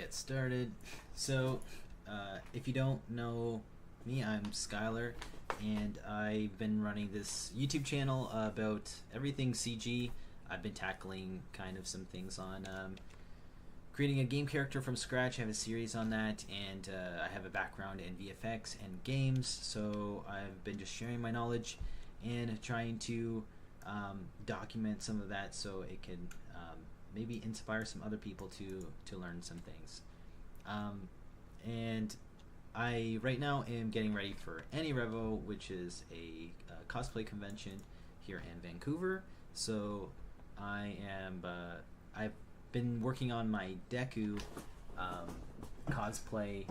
get started. So, if you don't know me, I'm Skylar, and I've been running this YouTube channel about everything CG. I've been tackling kind of some things on creating a game character from scratch. I have a series on that, and I have a background in VFX and games, so I've been just sharing my knowledge and trying to document some of that so it can maybe inspire some other people to learn some things. And I right now am getting ready for AnyRevo, which is a cosplay convention here in Vancouver. So I've been working on my Deku cosplay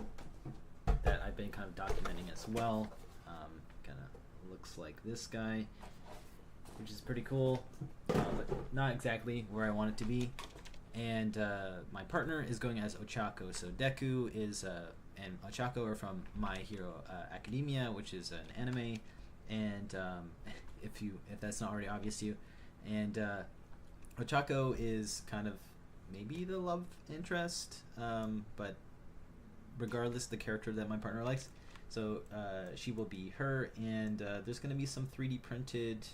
that I've been kind of documenting as well. Kind of looks like this guy, which is pretty cool, but not exactly where I want it to be. And my partner is going as Ochako. So Deku is and Ochako are from My Hero Academia, which is an anime. And if that's not already obvious to you, and Ochako is kind of maybe the love interest, but regardless, the character that my partner likes. So she will be her, and there's going to be some 3D printed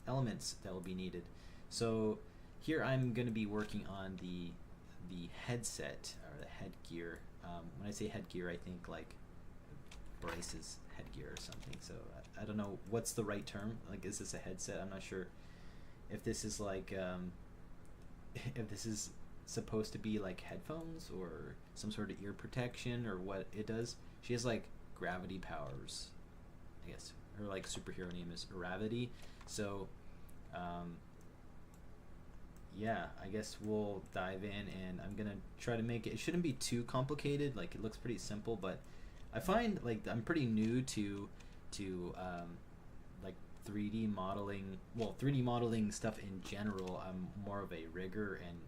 elements that will be needed. So here I'm going to be working on the headset or the headgear. When I say headgear, I think like braces headgear or something. So I don't know what's the right term. Like, is this a headset? I'm not sure if this is like if this is supposed to be like headphones or some sort of ear protection or what it does. She has like gravity powers. I guess her like superhero name is Gravity. So yeah, I guess we'll dive in, and I'm gonna try to make it. It shouldn't be too complicated. Like, it looks pretty simple, but I find like I'm pretty new to like 3D modeling. Well, 3D modeling stuff in general. I'm more of a rigger and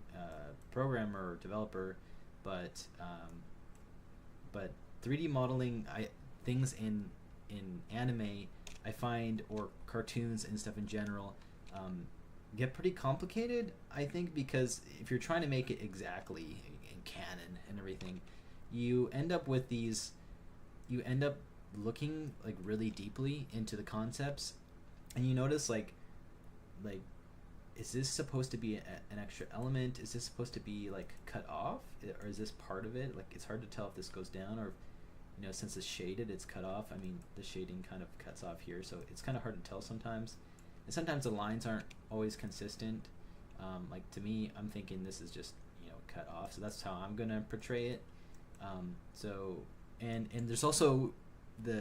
programmer or developer, but 3D modeling, things in anime, I find, or cartoons and stuff in general, get pretty complicated, I think, because if you're trying to make it exactly in canon and everything, you end up looking like really deeply into the concepts, and you notice like is this supposed to be an extra element? Is this supposed to be like cut off, or is this part of it? Like, it's hard to tell if this goes down, or since it's shaded, it's cut off. I mean, the shading kind of cuts off here, so it's kind of hard to tell sometimes. And sometimes the lines aren't always consistent. Like, to me, I'm thinking this is just cut off, so that's how I'm gonna portray it. So and there's also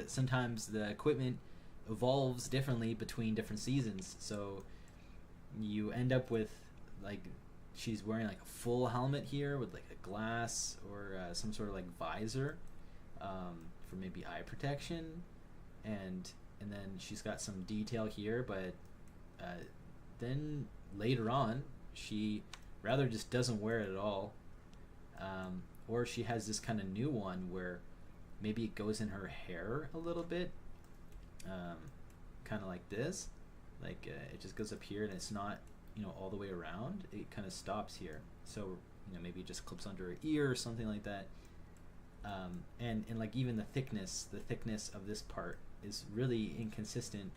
sometimes the equipment evolves differently between different seasons, so you end up with like she's wearing like a full helmet here with like a glass or some sort of like visor for maybe eye protection, and then she's got some detail here, but then later on she rather just doesn't wear it at all, or she has this kind of new one where maybe it goes in her hair a little bit, kind of like this, like it just goes up here and it's not all the way around. It kind of stops here, so maybe it just clips under her ear or something like that. And like even the thickness of this part is really inconsistent,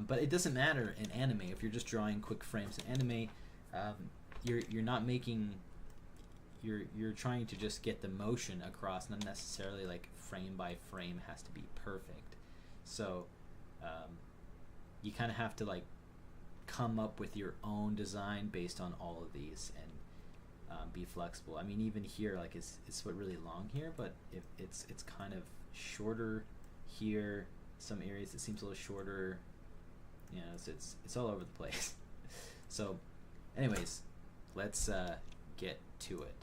but it doesn't matter in anime. If you're just drawing quick frames in anime, you're not making, you're trying to just get the motion across, not necessarily like frame by frame has to be perfect. So you kind of have to like come up with your own design based on all of these, and be flexible. I mean, even here, like it's really long here, but if it's kind of shorter here. Some areas it seems a little shorter. It's all over the place. So anyways, let's get to it.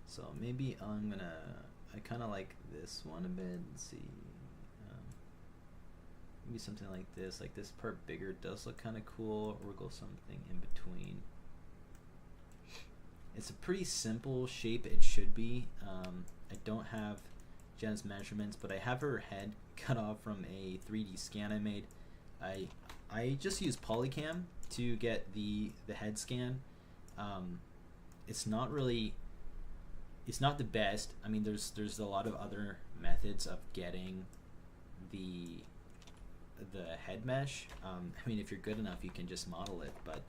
So maybe I kind of like this one a bit. Let's see, maybe something like this part bigger does look kind of cool, or we'll go something in between. It's a pretty simple shape, it should be. I don't have Jen's measurements, but I have her head cut off from a 3D scan I made. I just use Polycam to get the head scan. It's not really it's not the best. I mean, there's a lot of other methods of getting the head mesh. I mean, if you're good enough, you can just model it. But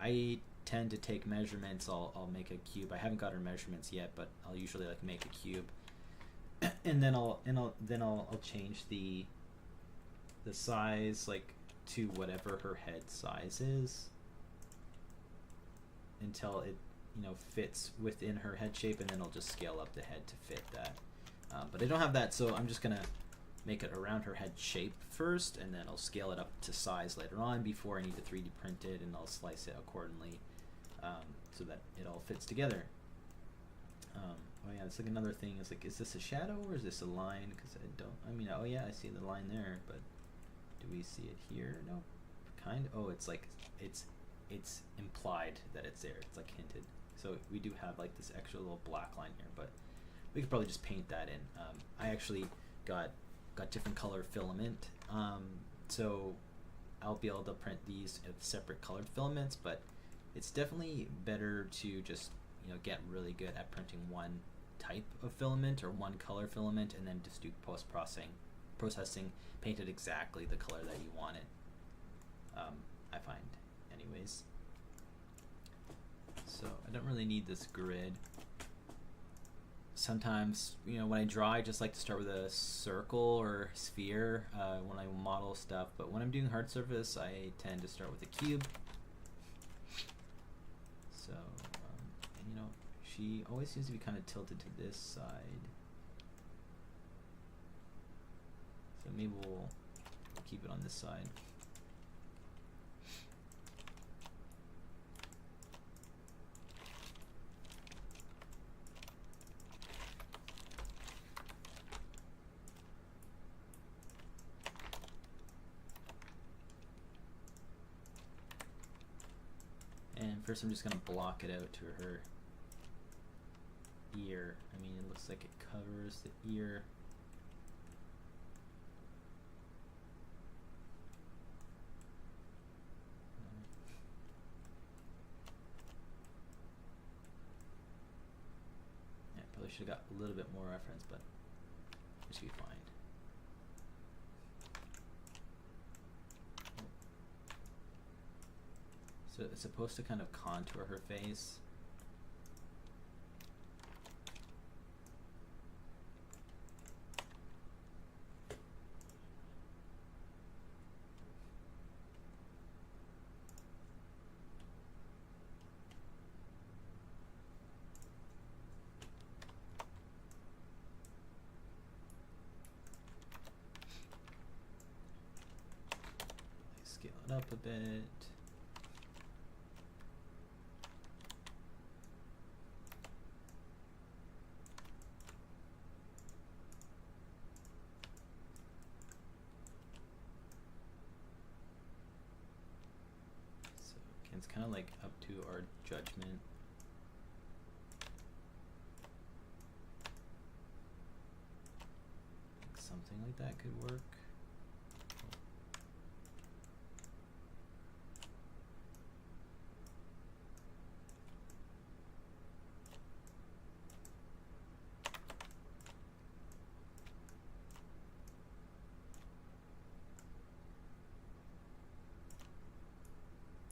I tend to take measurements. I'll make a cube. I haven't got her measurements yet, but I'll usually like make a cube, and then I'll change the size like to whatever her head size is until it fits within her head shape, and then I'll just scale up the head to fit that. But I don't have that, so I'm just gonna make it around her head shape first, and then I'll scale it up to size later on before I need to 3D print it, and I'll slice it accordingly so that it all fits together. Oh yeah, it's like another thing. It's like, is this a shadow or is this a line? Because I mean, oh yeah, I see the line there, but do we see it here? No, kind of. Oh, it's like it's implied that it's there. It's like hinted. So we do have like this extra little black line here, but we could probably just paint that in. I actually got different color filament, so I'll be able to print these with separate colored filaments, but it's definitely better to just get really good at printing one type of filament or one color filament, and then just do processing, paint it exactly the color that you want it. I find, anyways. So I don't really need this grid. Sometimes, when I draw, I just like to start with a circle or sphere when I model stuff. But when I'm doing hard surface, I tend to start with a cube. So, and she always seems to be kind of tilted to this side. So maybe we'll keep it on this side. First, I'm just going to block it out to her ear. I mean, it looks like it covers the ear. Yeah, probably should have got a little bit more reference, but it should be fine. So it's supposed to kind of contour her face. Scale it up a bit. It's kind of like up to our judgment. Something like that could work.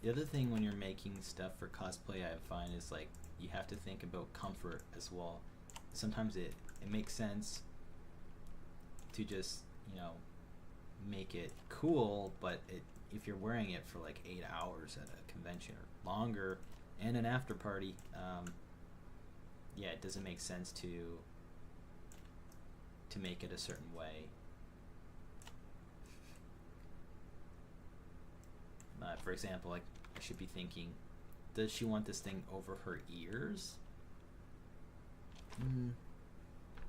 The other thing when you're making stuff for cosplay, I find, is like you have to think about comfort as well. Sometimes it makes sense to just make it cool, but if you're wearing it for like 8 hours at a convention or longer and an after party, yeah, it doesn't make sense to make it a certain way. For example, like I should be thinking, does she want this thing over her ears?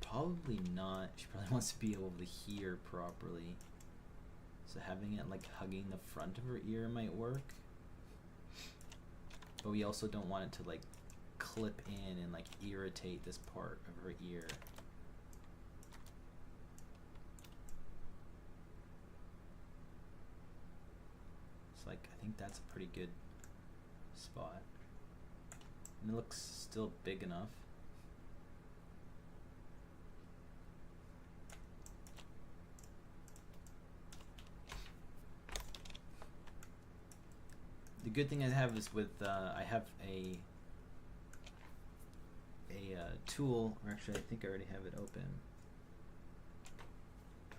Probably not. She probably wants to be able to hear properly. So having it like hugging the front of her ear might work. But we also don't want it to like clip in and like irritate this part of her ear. Like, I think that's a pretty good spot, and it looks still big enough. the good thing I have is with I have a tool, or actually I think I already have it open.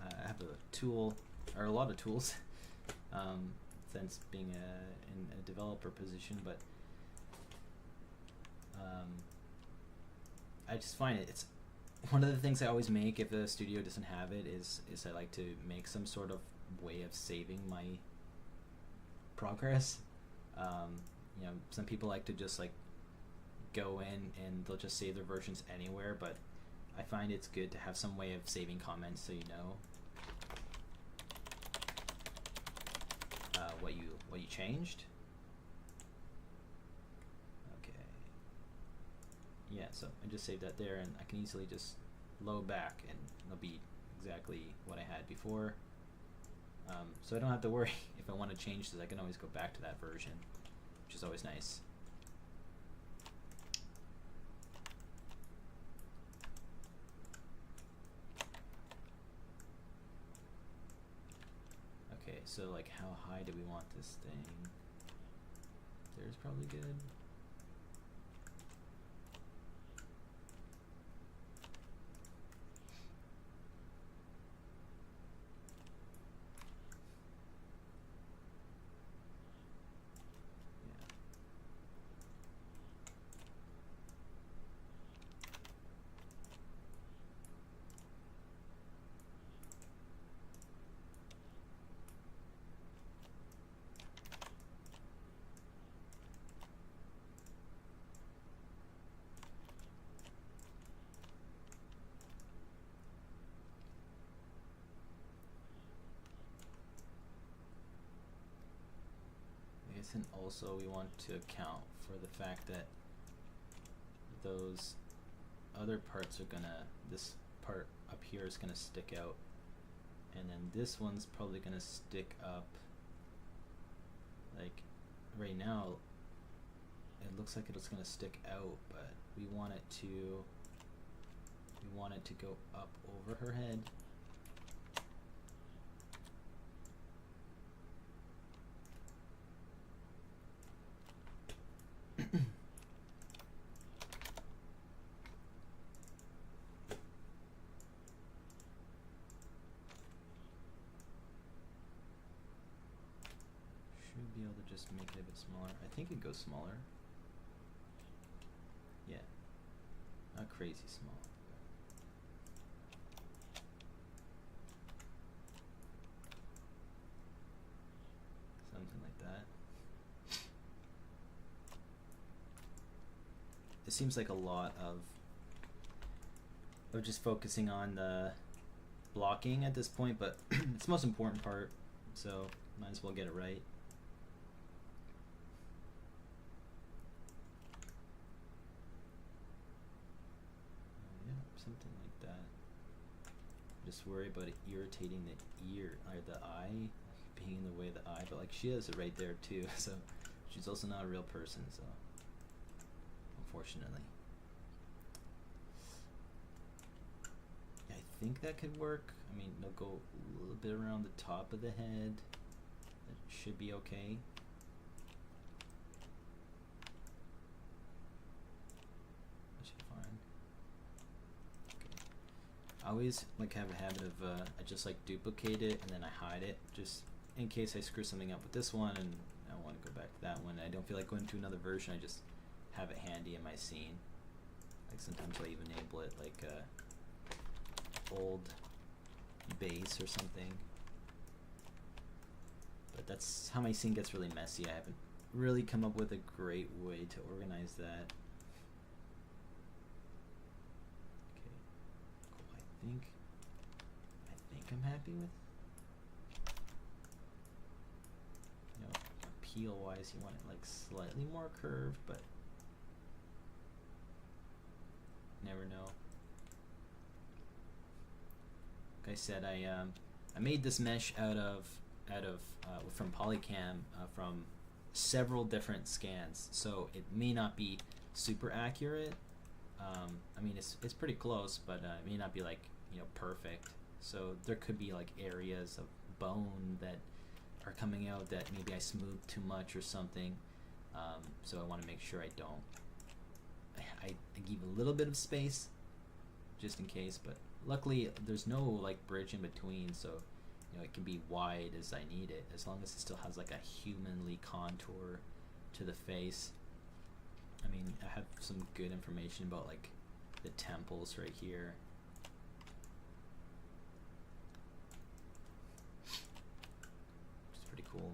I have a tool, or a lot of tools, since being in a developer position, but I just find it's one of the things I always make if the studio doesn't have it is I like to make some sort of way of saving my progress. You know, some people like to just like go in and they'll just save their versions anywhere, but I find it's good to have some way of saving comments so you know what you changed. Okay. Yeah, so I just saved that there, and I can easily just load back, and it'll be exactly what I had before. So I don't have to worry if I want to change this. I can always go back to that version, which is always nice. Okay, so like how high do we want this thing? There's probably good. And also we want to account for the fact that those other parts are gonna, this part up here is gonna stick out, and then this one's probably gonna stick up. Like right now it looks like it's gonna stick out, but we want it to go up over her head. Should be able to just make it a bit smaller. I think it goes smaller. Yeah, not crazy small. Something like that. It seems like a lot of just focusing on the blocking at this point, but it's the most important part, so might as well get it right. Yeah, something like that. Just worry about it irritating the ear or the eye, being in the way of the eye, but like she has it right there too, so she's also not a real person, so unfortunately. Yeah, I think that could work. I mean, it'll go a little bit around the top of the head. That should be okay. That should be fine. Okay. I always like have a habit of I just like duplicate it and then I hide it just in case I screw something up with this one and I want to go back to that one. I don't feel like going to another version. I just have it handy in my scene. Like sometimes I even enable it like old base or something. But that's how my scene gets really messy. I haven't really come up with a great way to organize that. Okay, cool. I think I'm happy with. You know, appeal wise, you want it like slightly more curved, but never know. Like I said, I made this mesh out of from Polycam from several different scans, so it may not be super accurate. I mean, it's pretty close, but it may not be like, you know, perfect. So there could be like areas of bone that are coming out that maybe I smoothed too much or something. So I want to make sure I don't. I give a little bit of space just in case, but luckily there's no like bridge in between, so you know it can be wide as I need it, as long as it still has like a humanly contour to the face. I mean, I have some good information about like the temples right here. Which is pretty cool.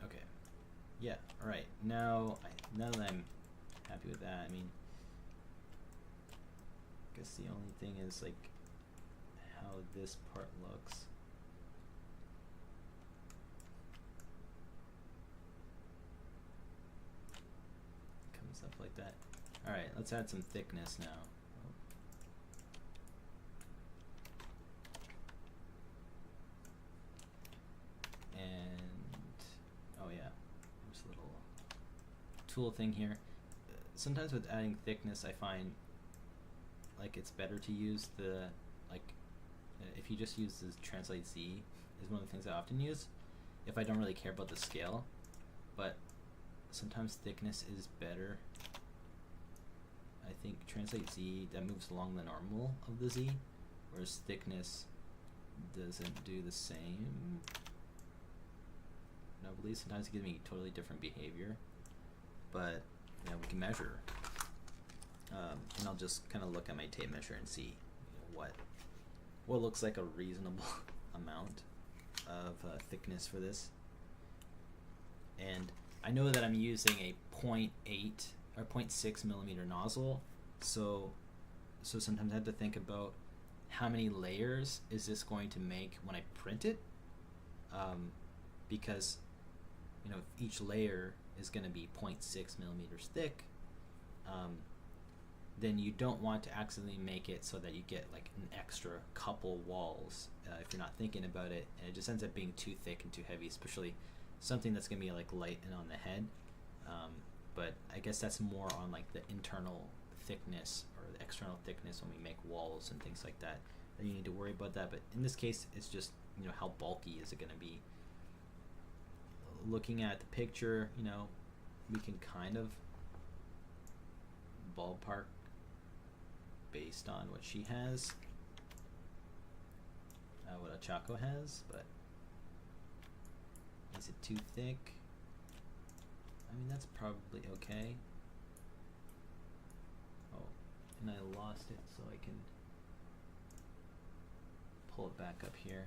Okay, yeah, all right. Now that I'm happy with that, I mean, I guess the only thing is like how this part looks. Comes up like that. All right, let's add some thickness now. Tool thing here. Sometimes with adding thickness, I find like it's better to use the if you just use the translate Z is one of the things I often use if I don't really care about the scale, but sometimes thickness is better. I think translate Z, that moves along the normal of the Z, whereas thickness doesn't do the same. No, I believe sometimes it gives me totally different behavior. But yeah, we can measure, and I'll just kind of look at my tape measure and see what looks like a reasonable amount of thickness for this. And I know that I'm using a 0.8 or 0.6 millimeter nozzle, so sometimes I have to think about how many layers is this going to make when I print it, because you know if each layer is going to be 0.6 millimeters thick, then you don't want to accidentally make it so that you get like an extra couple walls if you're not thinking about it, and it just ends up being too thick and too heavy, especially something that's going to be like light and on the head. But I guess that's more on like the internal thickness or the external thickness when we make walls and things like that. Then you need to worry about that. But in this case, it's just, you know, how bulky is it going to be? Looking at the picture, you know, we can kind of ballpark based on what she has, what Ochako has, but is it too thick? I mean, that's probably okay. Oh, and I lost it, so I can pull it back up here.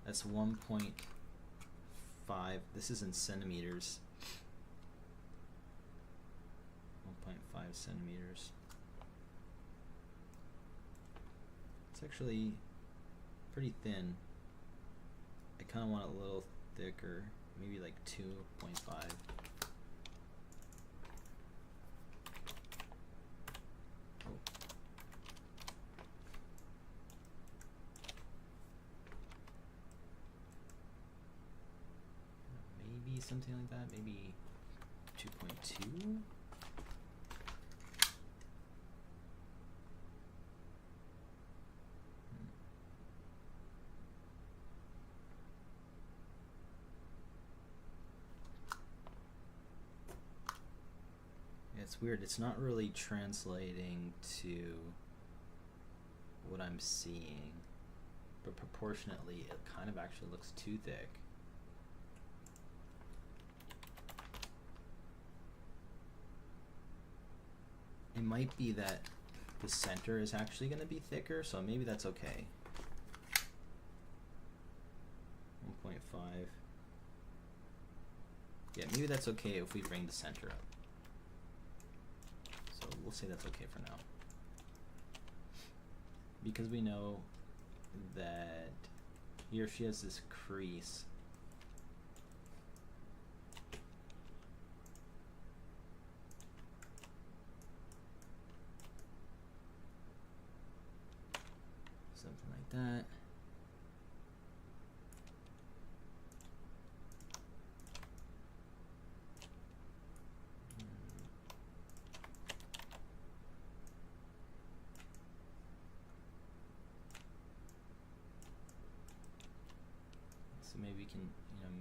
That's 1.5. This is in centimeters. 1.5 centimeters. It's actually pretty thin. I kind of want it a little thicker, maybe like 2.5. Oh. Maybe something like that, maybe 2.2. It's weird, it's not really translating to what I'm seeing, but proportionately it kind of actually looks too thick. It might be that the center is actually going to be thicker, so maybe that's okay. 1.5. Yeah, maybe that's okay if we bring the center up. So we'll say that's okay for now. Because we know that here she has this crease. that. So maybe we can,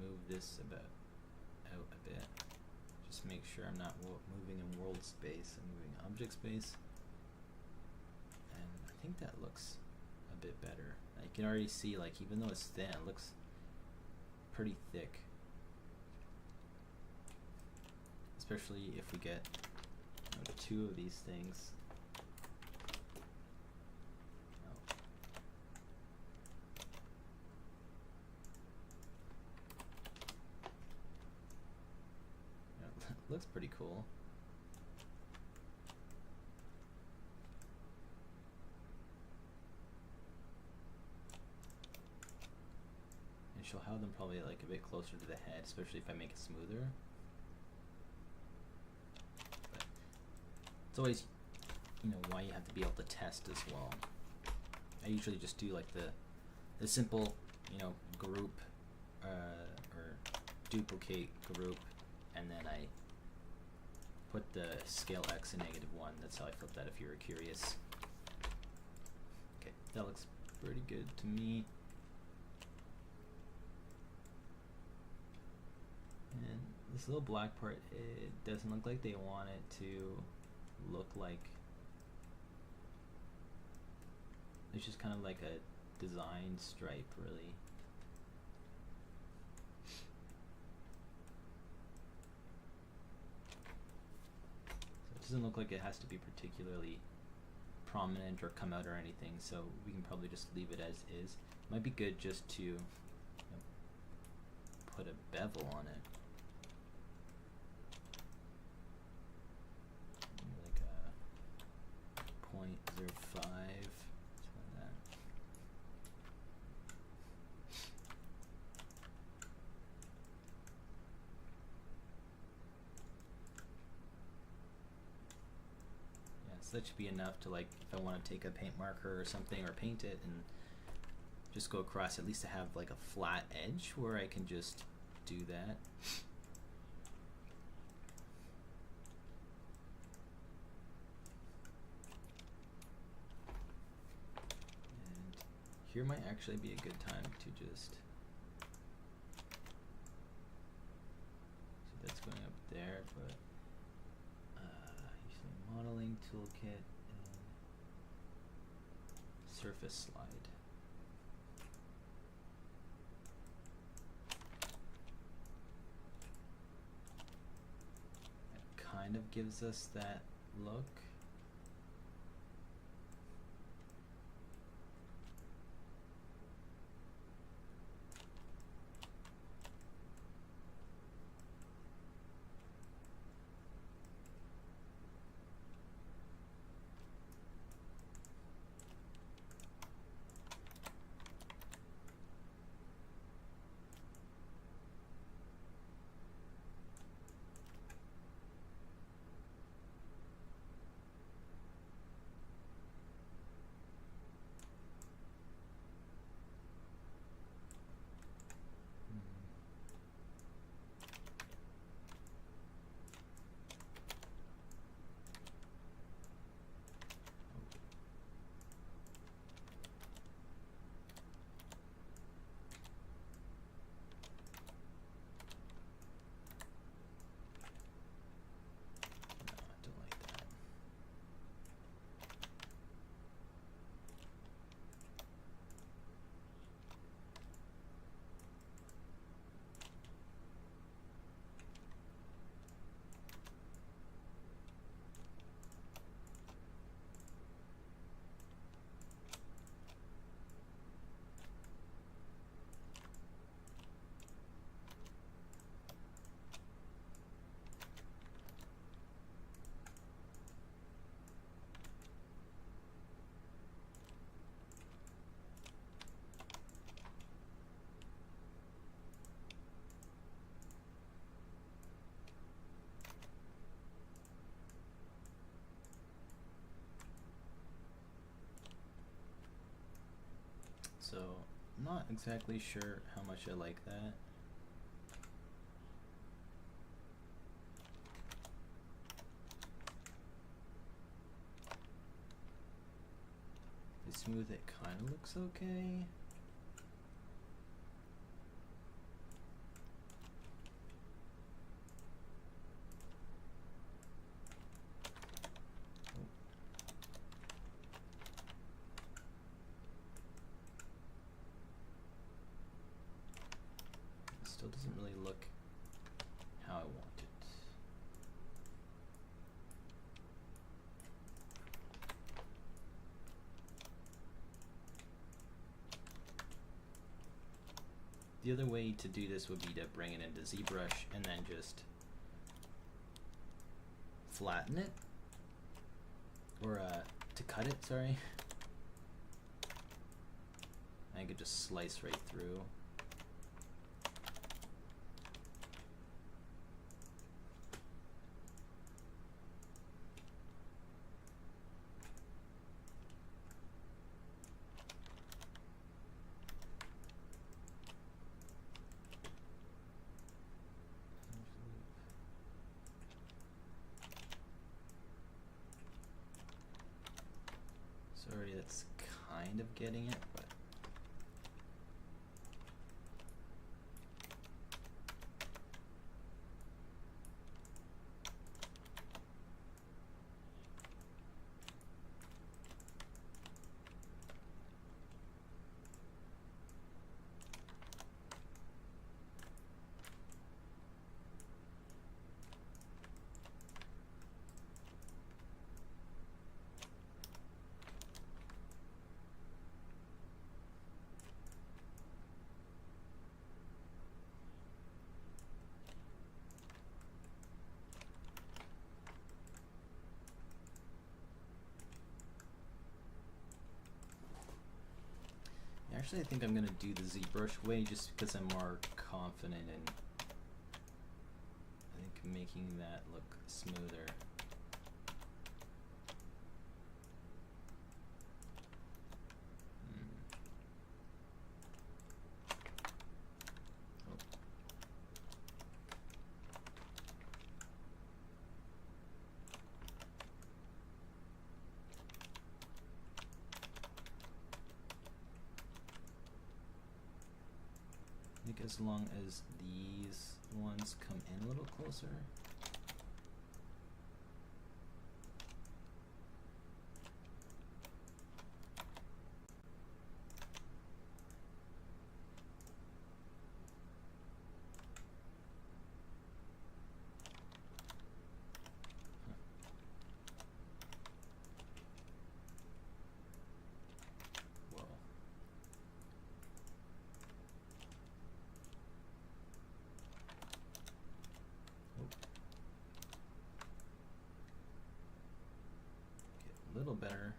move this out a bit. Just make sure I'm not moving in world space. I'm moving object space. And I think that looks a bit better. You can already see, like, even though it's thin, it looks pretty thick. Especially if we get two of these things. Looks pretty cool. And she'll have them probably like a bit closer to the head, especially if I make it smoother. But it's always, why you have to be able to test as well. I usually just do like the simple, group or duplicate group, and then I put the scale X in -1. That's how I flip that if you were curious. Okay, that looks pretty good to me. And this little black part, it doesn't look like they want it to look like, it's just kind of like a design stripe, really. Doesn't look like it has to be particularly prominent or come out or anything, so we can probably just leave it as is. Might be good just to put a bevel on it, like a 0.05, something like that. So that should be enough to, like, if I want to take a paint marker or something or paint it and just go across, at least to have like a flat edge where I can just do that. And here might actually be a good time to just, so that's going up there, but modeling toolkit and surface slide. That kind of gives us that look. not exactly sure how much I like that. The smooth it kind of looks okay. Still doesn't really look how I want it. The other way to do this would be to bring it into ZBrush and then just flatten it, or to cut it, sorry. I could just slice right through. Sorry, that's kind of getting it, but actually I think I'm gonna do the ZBrush way just because I'm more confident in, I think, making that look smoother. I think as long as these ones come in a little closer. A little better.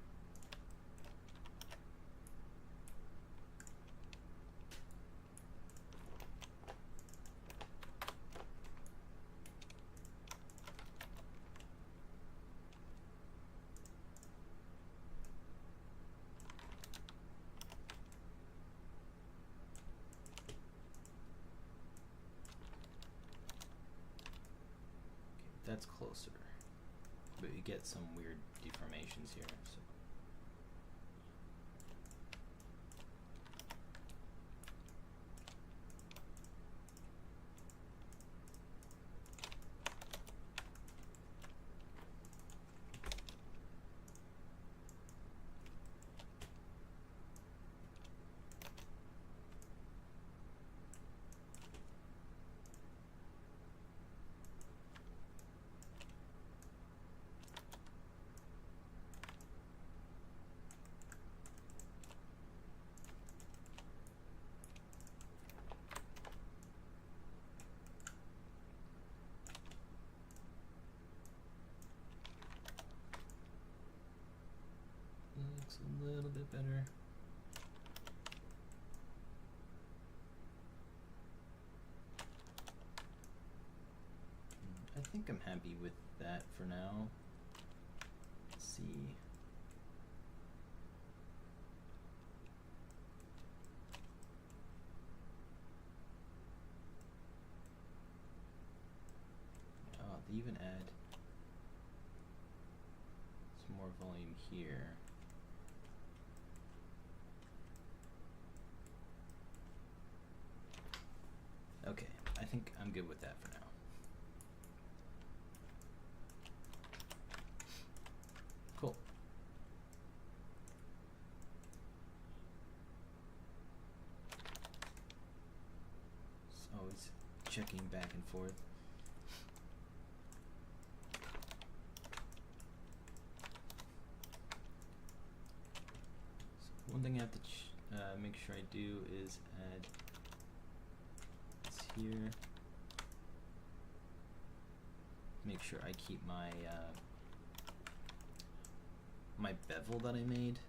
Okay, that's closer. But you get some weird deformations here. So. Looks a little bit better. I think I'm happy with that for now. Let's see. more volume here. Okay, I think I'm good with that for now. Cool. It's always checking back and forth. So one thing I have to make sure I do is add this here. Make sure I keep my my bevel that I made.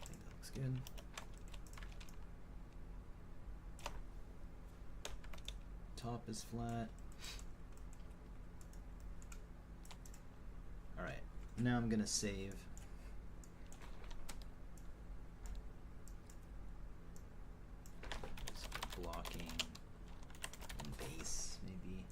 I think that looks good. Top is flat. All right, now I'm gonna save. Just blocking and base, maybe.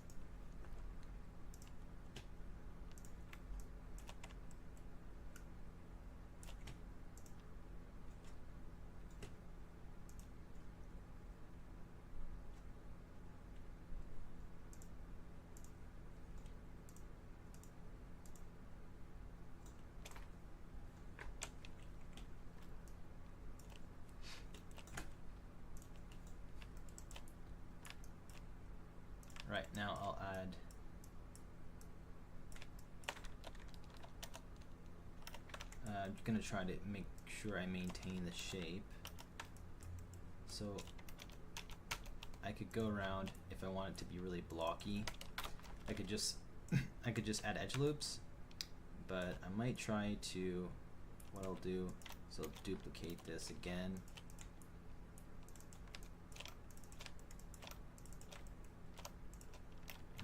Right, now I'll add I'm gonna try to make sure I maintain the shape. So I could go around if I want it to be really blocky. I could just add edge loops, but I might try to, what I'll do is I'll duplicate this again.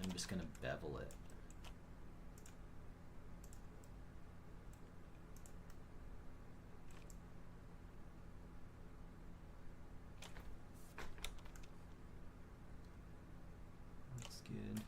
I'm just gonna bevel it. That's good.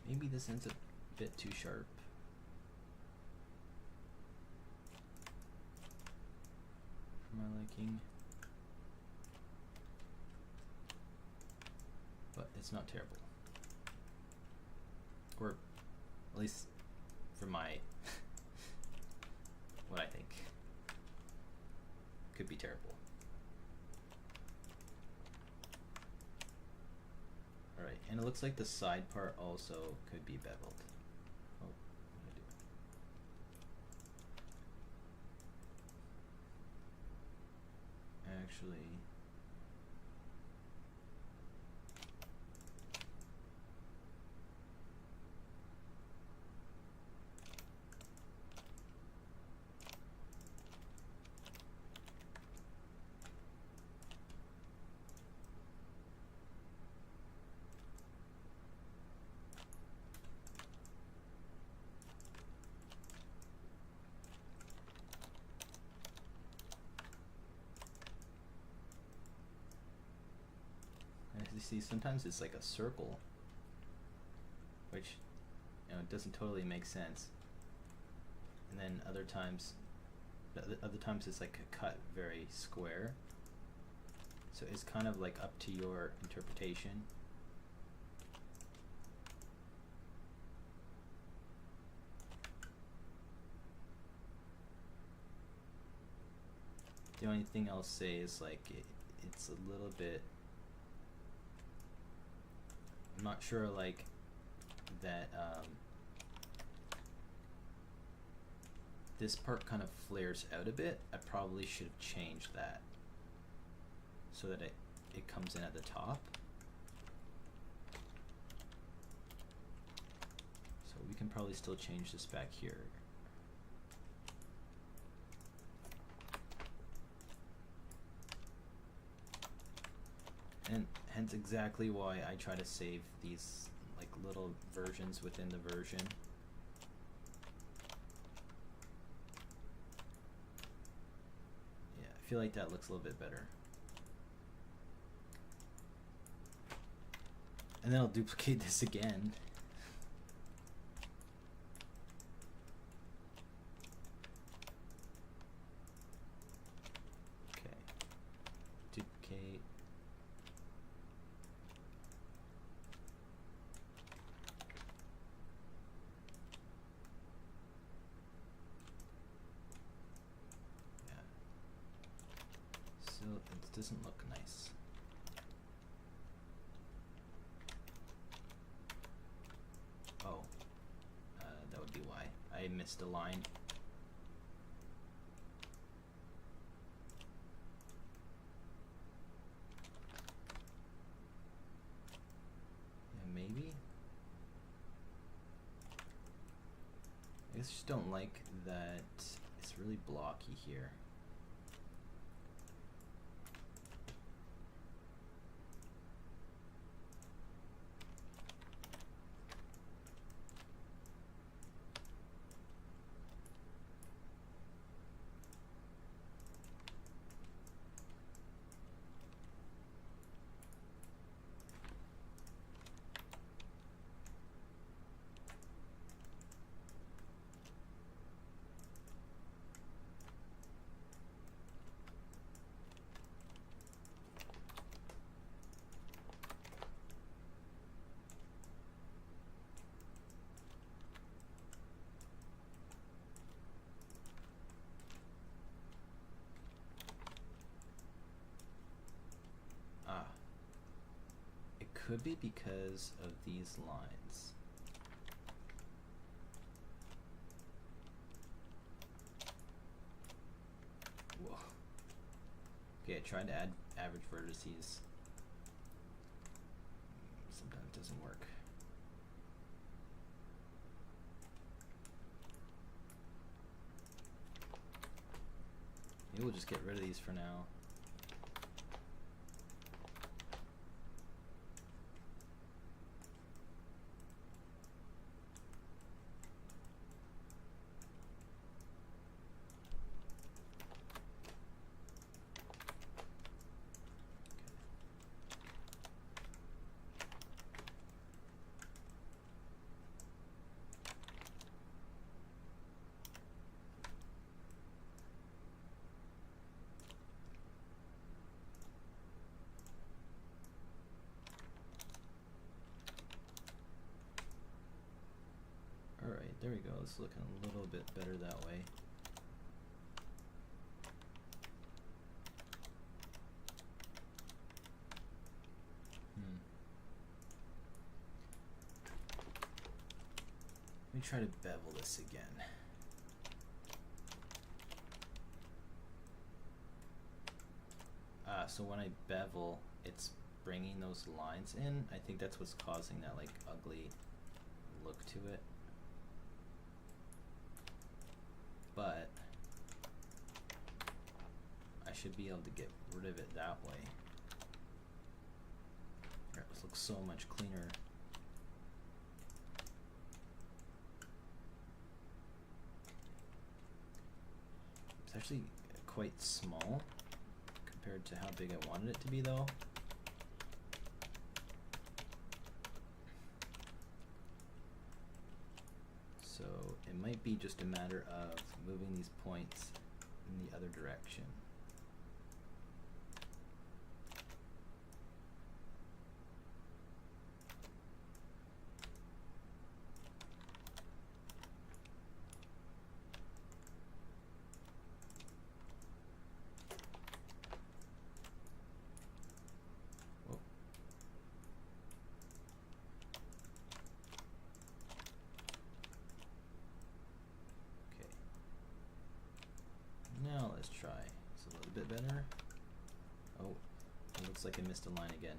Maybe this ends up a bit too sharp. For my liking. But it's not terrible. Or at least for my what I think could be terrible. Alright, and it looks like the side part also could be beveled. Oh, what did I do? Actually, you see, sometimes it's like a circle, which, you know, it doesn't totally make sense. And then other times it's like a cut very square. So it's kind of like up to your interpretation. The only thing I'll say is like it's a little bit, I'm not sure like that this part kind of flares out a bit. I probably should have changed that so that it comes in at the top. So we can probably still change this back here. And hence exactly why I try to save these like little versions within the version. Yeah, I feel like that looks a little bit better. And then I'll duplicate this again. Okay. Duplicate. Yeah. So it doesn't look nice. Oh, that would be why. I missed a line. Yeah, maybe? I guess I just don't like that it's really blocky here. Could be because of these lines. Whoa. Okay, I tried to add average vertices. Sometimes it doesn't work. Maybe we'll just get rid of these for now. Alright, there we go. It's looking a little bit better that way. Let me try to bevel this again. So when I bevel, it's bringing those lines in. I think that's what's causing that like ugly look to it. But I should be able to get rid of it that way. This looks so much cleaner. It's actually quite small compared to how big I wanted it to be though. might be just a matter of moving these points in the other direction. Now let's try. It's a little bit better. Oh, it looks like I missed a line again.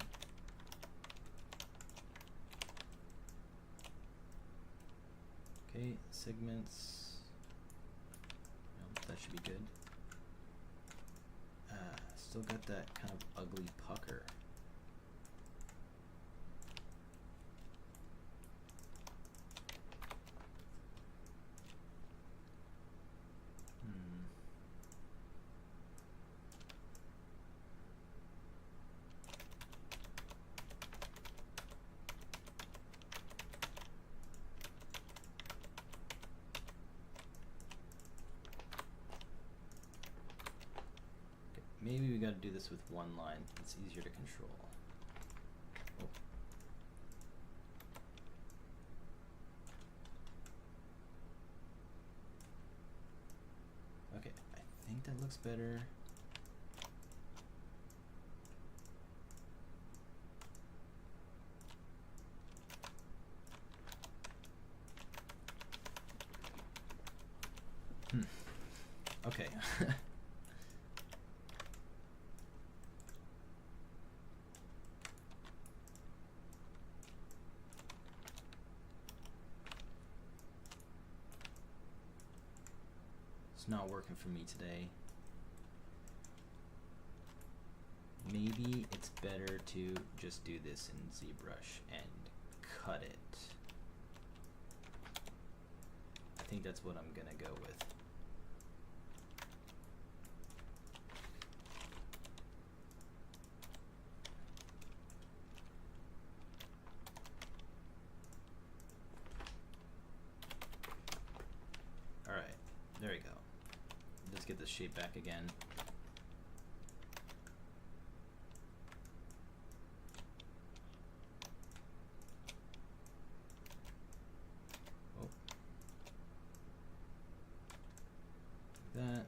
Okay, segments. No, that should be good. Still got that kind of ugly pucker. Maybe we got to do this with one line. It's easier to control. Oh. Okay, I think that looks better. Okay. It's not working for me today. Maybe it's better to just do this in ZBrush and cut it. I think that's what I'm gonna go with. Alright, there we go. Let's get this shape back again. Oh. Like that.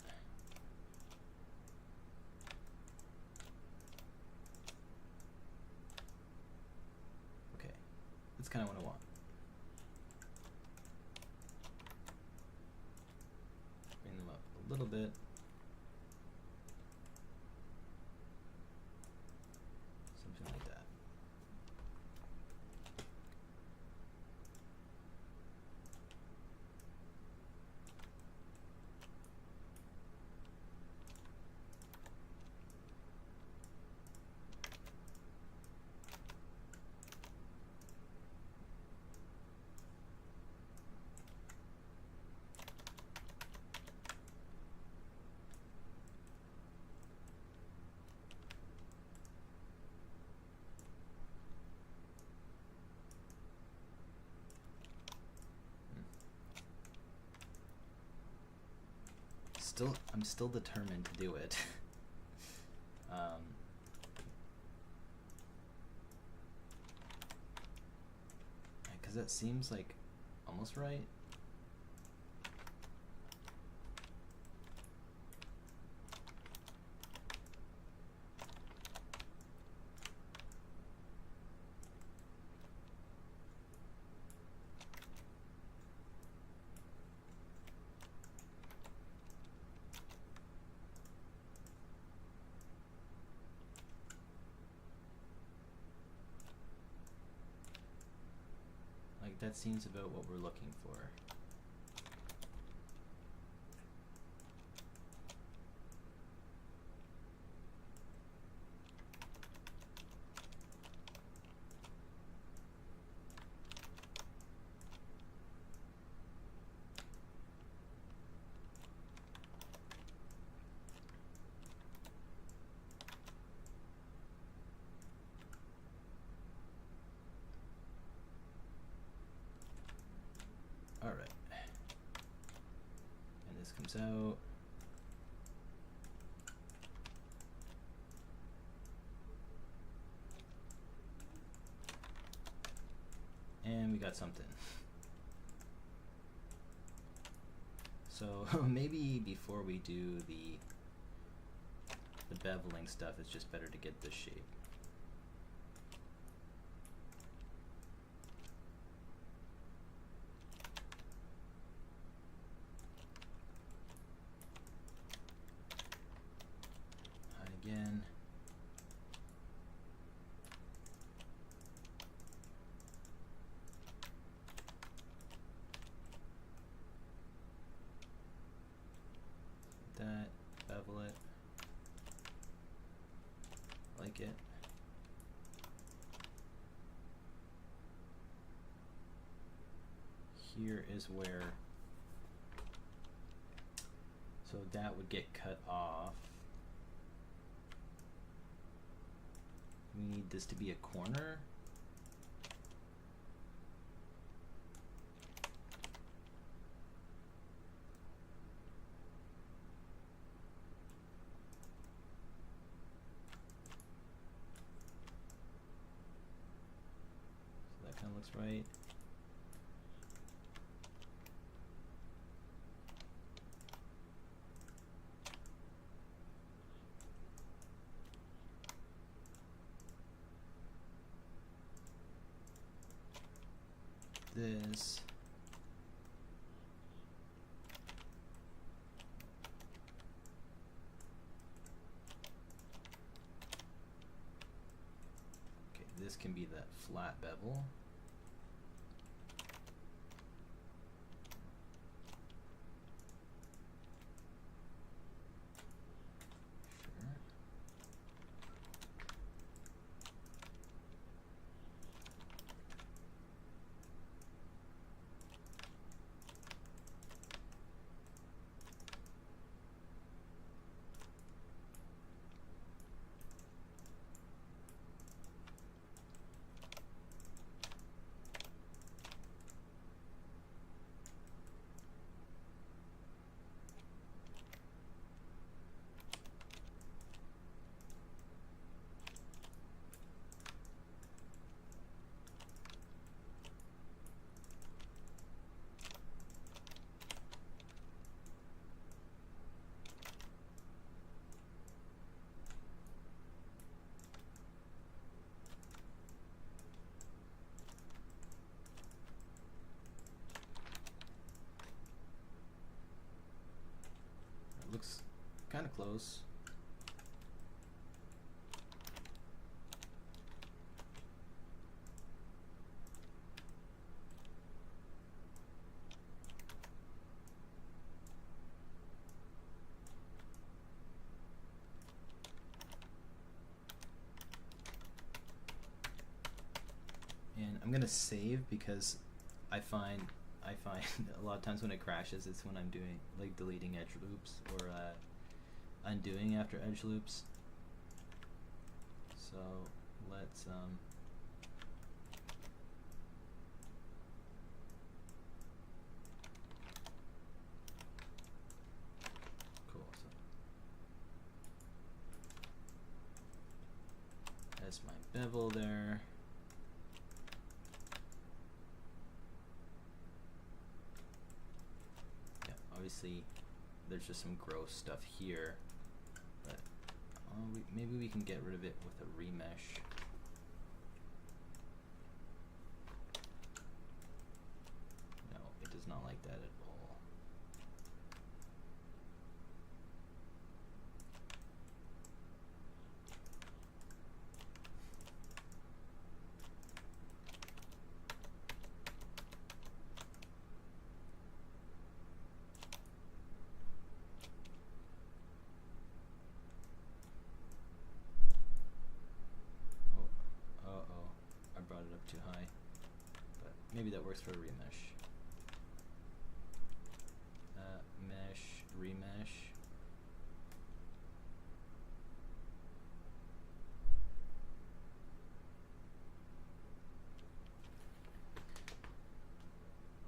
Okay, that's kind of what I want. Bring them up a little bit. Something like that. I'm still determined to do it. Because that seems like almost right. That seems about what we're looking for. All right. this comes out. And we got something. So maybe before we do the beveling stuff, it's just better to get this shape. Again. That, bevel it. Like it. Here is where, so that would get cut off. We need this to be a corner. So that kind of looks right. This. Okay, this can be that flat bevel. Looks kind of close. And I'm gonna save because I find a lot of times when it crashes, it's when I'm doing like deleting edge loops or undoing after edge loops. So let's cool. So that's my bevel there. Obviously, there's just some gross stuff here, but maybe we can get rid of it with a remesh. No, it does not like that at all. Too high, but maybe that works for a remesh. Mesh, remesh.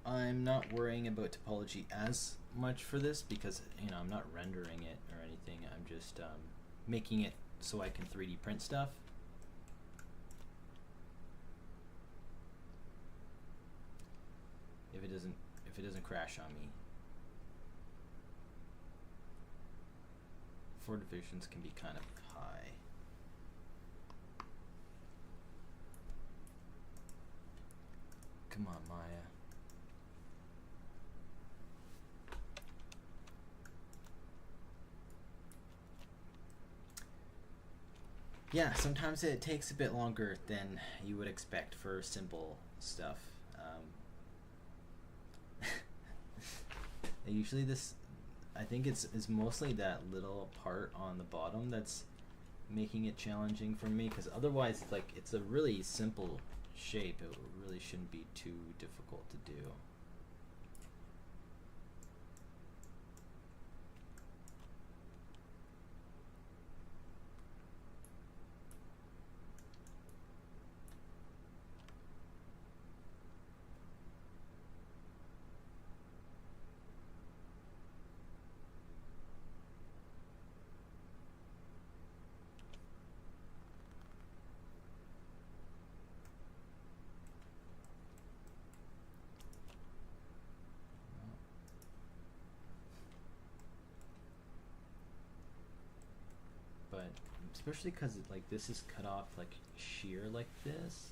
I'm I'm not worrying about topology as much for this because, you know, I'm not rendering it or anything. I'm just making it so I can 3D print stuff. If it doesn't crash on me. 4 divisions can be kind of high. Come on, Maya. Yeah, sometimes it takes a bit longer than you would expect for simple stuff. Usually this, I think it's mostly that little part on the bottom that's making it challenging for me, because otherwise, like, it's a really simple shape. It really shouldn't be too difficult to do. But especially because like this is cut off like sheer like this,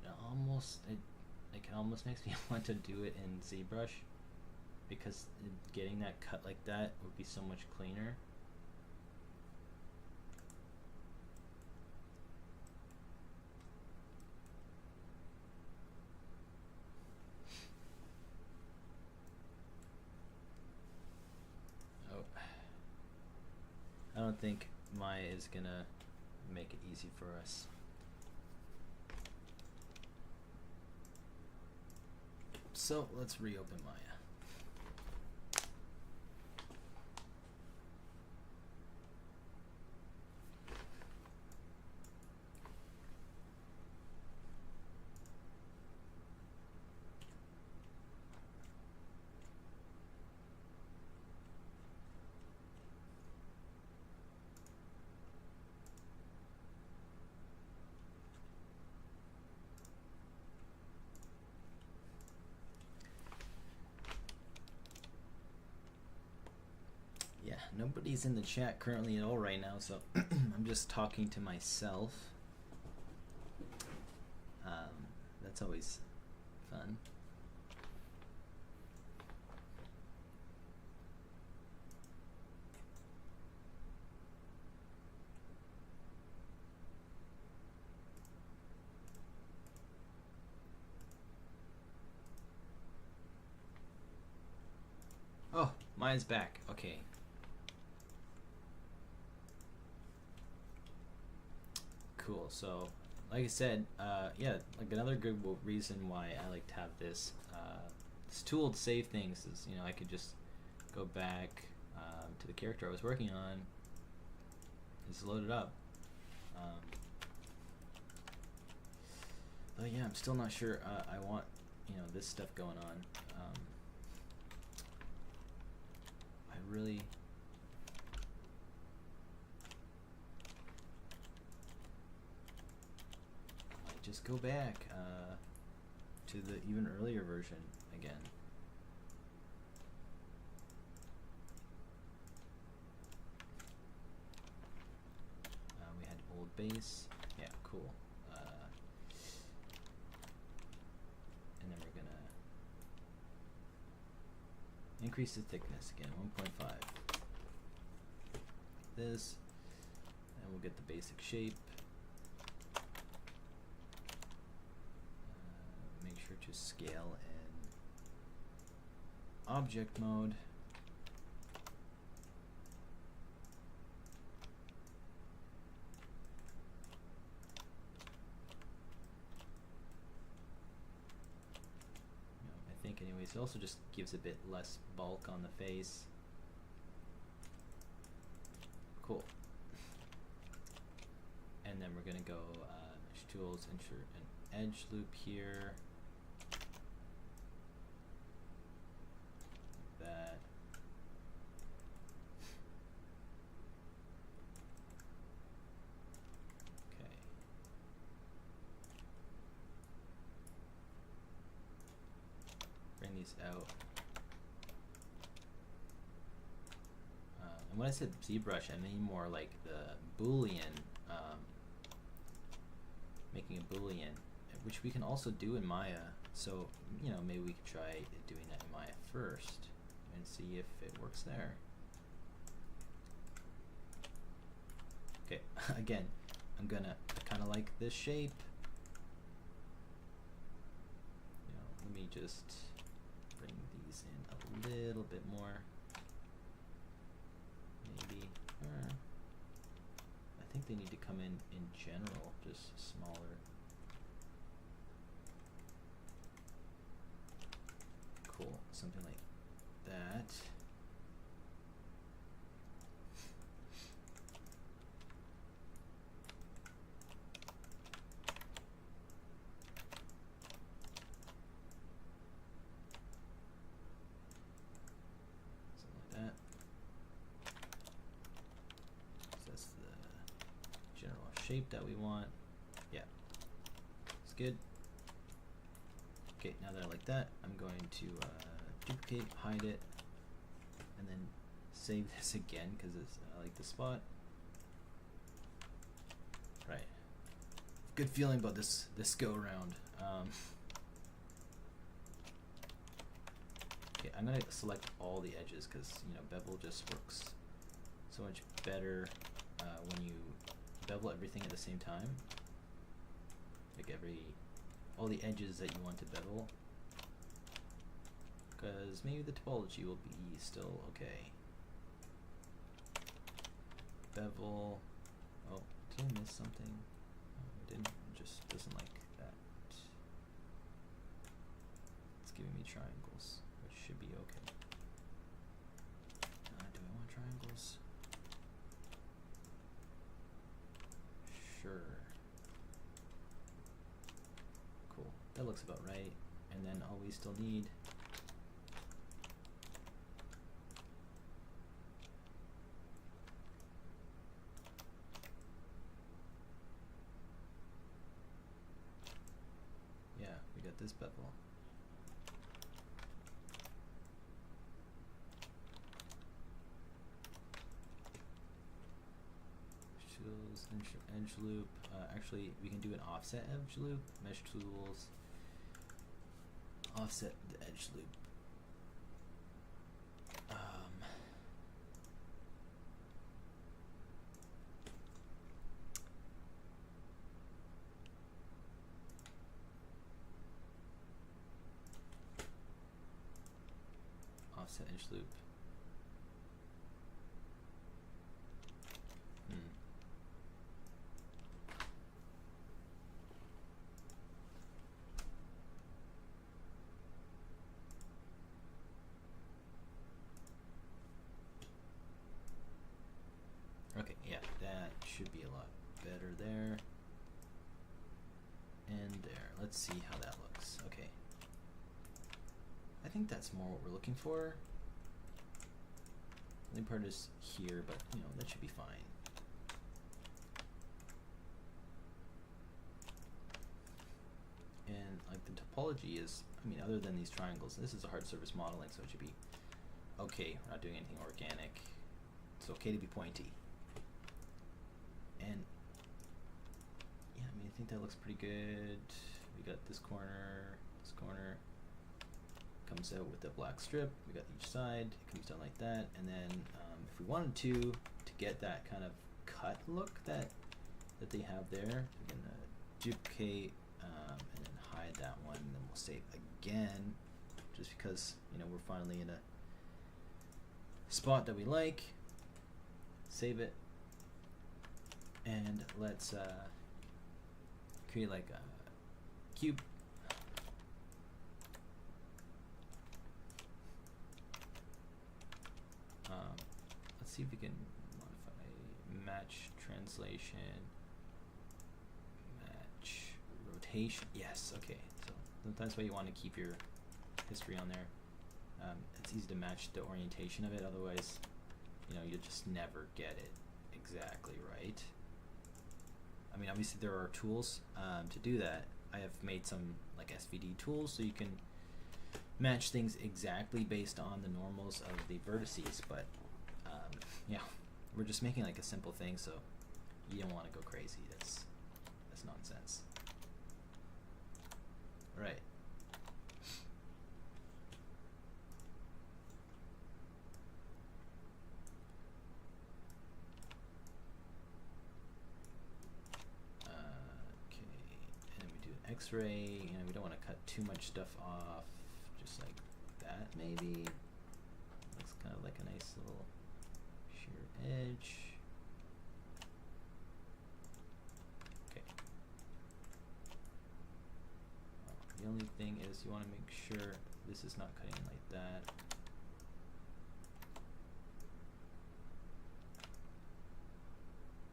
it almost makes me want to do it in ZBrush, because getting that cut like that would be so much cleaner. Oh, I don't think Maya is gonna make it easy for us. So let's reopen Maya. Yeah, nobody's in the chat currently at all right now, so I'm just talking to myself. That's always fun. Oh, mine's back. Okay. Cool. So, like I said, yeah, like another good reason why I like to have this this tool to save things is, you know, I could just go back to the character I was working on, just load it up. But yeah, I'm still not sure I want, you know, this stuff going on. I really. Just go back to the even earlier version again. We had old base. Yeah, cool. And then we're gonna increase the thickness again, 1.5. This, and we'll get the basic shape. Make sure to scale in object mode. I think anyways, it also just gives a bit less bulk on the face. Cool. And then we're gonna go Mesh Tools, insert an edge loop here. And when I said ZBrush, I mean more like the Boolean, making a Boolean, which we can also do in Maya. So, you know, maybe we could try doing that in Maya first and see if it works there. Okay, again, I kind of like this shape. You know, let me just bring these in a little bit more. Maybe, I think they need to come in general, just smaller. Cool, something like that. Shape that we want. Yeah, it's good. Okay, now that I like that, I'm going to duplicate, hide it, and then save this again because I like the spot. Right. Good feeling about this go around. Okay, I'm gonna select all the edges because, you know, bevel just works so much better when you bevel everything at the same time, like all the edges that you want to bevel, because maybe the topology will be still okay. Bevel. Oh, did I miss something? No, I didn't. It just doesn't like that. It's giving me triangles, which should be okay. Do I want triangles? Sure. Cool. That looks about right. And then all we still need we got this bevel. Edge loop. Actually, we can do an offset edge loop. Mesh tools. Offset the edge loop. Offset edge loop. Okay, yeah, that should be a lot better there. And there. Let's see how that looks. Okay. I think that's more what we're looking for. The only part is here, but you know, that should be fine. And like the topology is, I mean, other than these triangles, this is a hard surface modeling, so it should be okay. We're not doing anything organic. It's okay to be pointy. And yeah, I mean, I think that looks pretty good. We got this corner comes out with a black strip. We got each side, it comes down like that. And then if we wanted to get that kind of cut look that they have there, we're gonna duplicate and then hide that one, and then we'll save again, just because, you know, we're finally in a spot that we like. Save it. And let's create like a cube. Let's see if we can modify match translation, match rotation. Yes, okay. So that's why you want to keep your history on there. It's easy to match the orientation of it. Otherwise, you know, you'll just never get it exactly right. I mean, obviously there are tools to do that. I have made some like SVD tools so you can match things exactly based on the normals of the vertices, but yeah, we're just making like a simple thing, so you don't want to go crazy. That's nonsense. Right. Okay, and we do an X-ray, and we don't want to cut too much stuff off, just like that maybe. Looks kind of like a nice little sheer edge. Okay. The only thing is you want to make sure this is not cutting like that.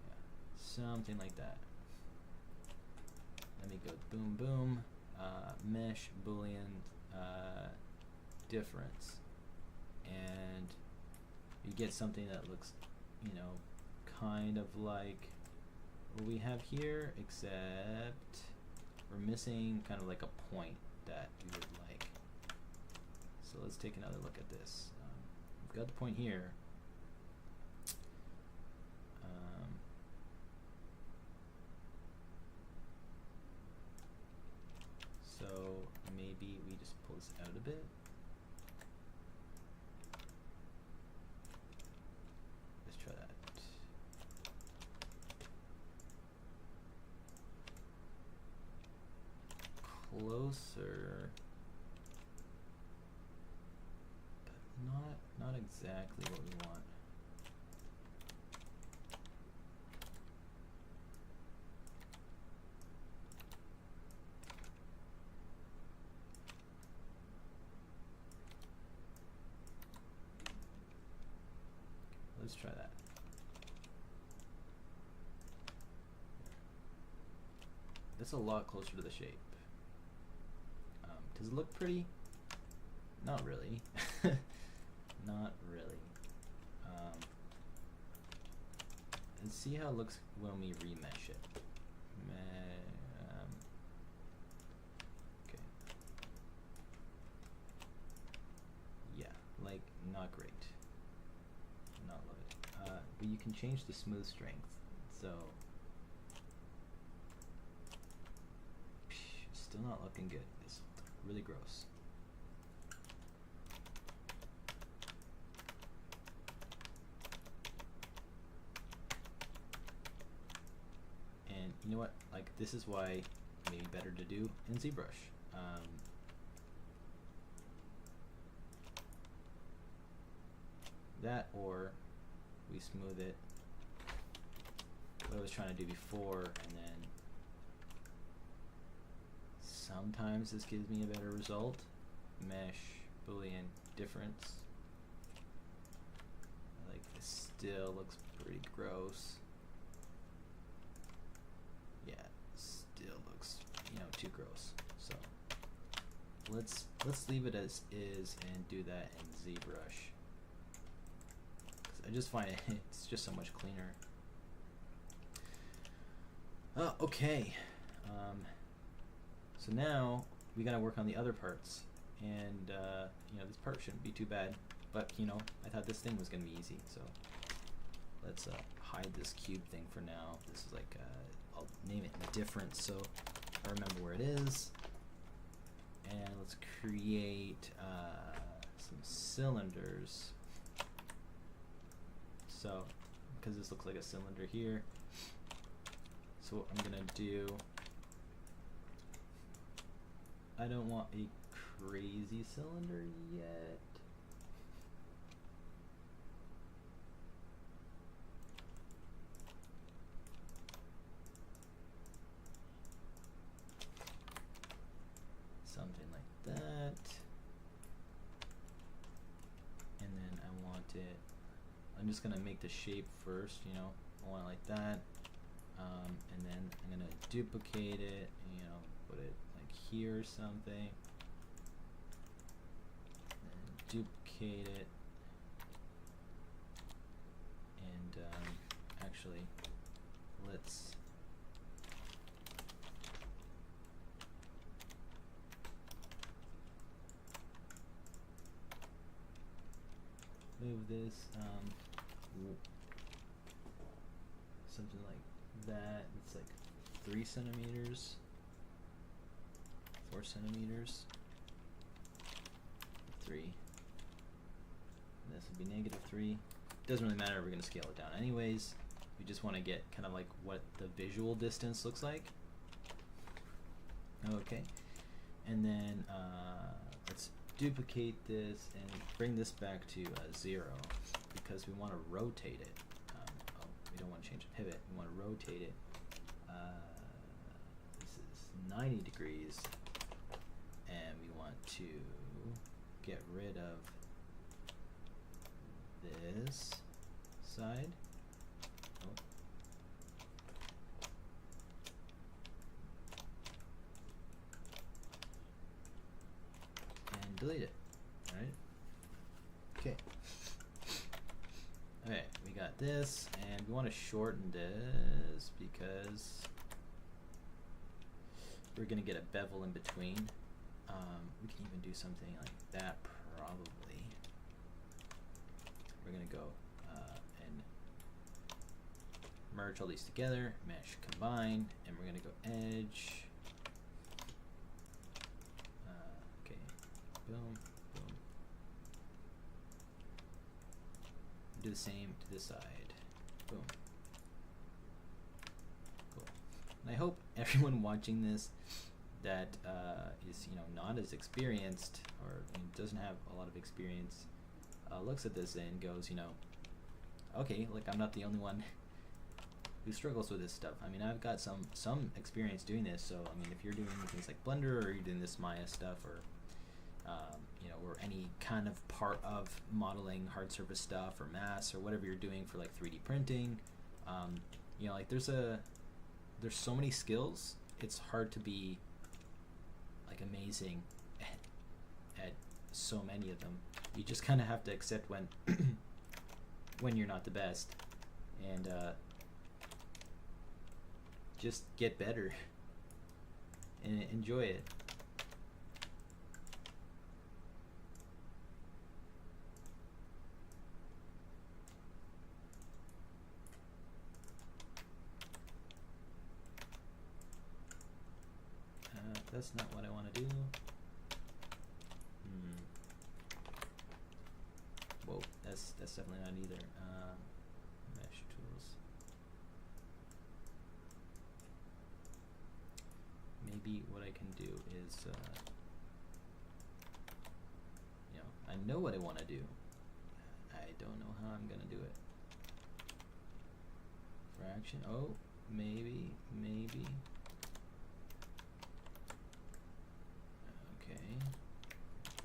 Yeah, something like that. Let me go boom boom, mesh boolean difference, and you get something that looks, you know, kind of like what we have here, except we're missing kind of like a point that we would like. So let's take another look at this. We've got the point here. So maybe we just pull this out a bit. Let's try that. Closer, but not exactly what we want. Let's try that. That's a lot closer to the shape. Does it look pretty? Not really. Not really. Let's see how it looks when we remesh it. Okay. Yeah, like not great. Not love it. But you can change the smooth strength. So still not looking good. It's really gross. And you know what? Like, this is why maybe better to do in ZBrush. That, or we smooth it. What I was trying to do before, and then sometimes this gives me a better result. Mesh boolean difference. Like, this still looks pretty gross. Yeah, still looks, you know, too gross. So let's leave it as is and do that in ZBrush. 'Cause I just find it's just so much cleaner. Okay. So now we gotta work on the other parts, and you know, this part shouldn't be too bad, but you know, I thought this thing was gonna be easy, so let's hide this cube thing for now. This is like I'll name it difference so I remember where it is, and let's create some cylinders. So because this looks like a cylinder here, so what I'm gonna do, I don't want a crazy cylinder yet. Something like that. And then I want it, I'm just gonna make the shape first, you know, I want it like that. And then I'm gonna duplicate it, you know, put it like here or something. And duplicate it. And actually, let's move this. something like that. It's like 3 centimeters, 4 centimeters, 3. And this would be -3. Doesn't really matter, we're going to scale it down anyways. We just want to get kind of like what the visual distance looks like. Okay, and then let's duplicate this and bring this back to 0 because we want to rotate it. Oh, we don't want to change the pivot, we want to rotate it. This is 90 degrees, and we want to get rid of this side. Oh. And delete it. Alright. Okay. Okay, we got this, and we want to shorten this because we're going to get a bevel in between. We can even do something like that, probably. We're going to go and merge all these together, mesh, combine, and we're going to go edge. Okay, boom, boom. Do the same to this side. Boom. Cool. And I hope everyone watching this that is, you know, not as experienced or doesn't have a lot of experience looks at this and goes, you know, okay, like I'm not the only one who struggles with this stuff. I mean, I've got some experience doing this, so I mean, if you're doing things like Blender or you're doing this Maya stuff or you know, or any kind of part of modeling hard surface stuff or mass or whatever you're doing for like 3D printing, you know, like there's so many skills. It's hard to be like amazing at so many of them. You just kind of have to accept when when you're not the best, and just get better and enjoy it. That's not what I want to do. Whoa, that's definitely not either. Mesh tools. Maybe what I can do is, you know, I know what I want to do. I don't know how I'm gonna do it. Fraction. Oh, maybe. Okay,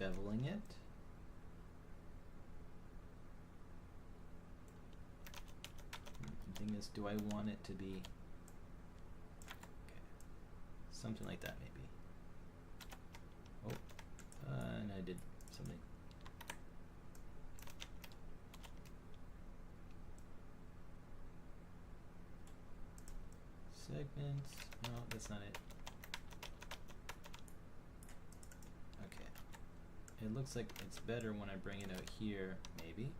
beveling it. The thing is, do I want it to be okay, something like that maybe? Oh, and I did something. Segments. No, that's not it. It looks like it's better when I bring it out here, maybe.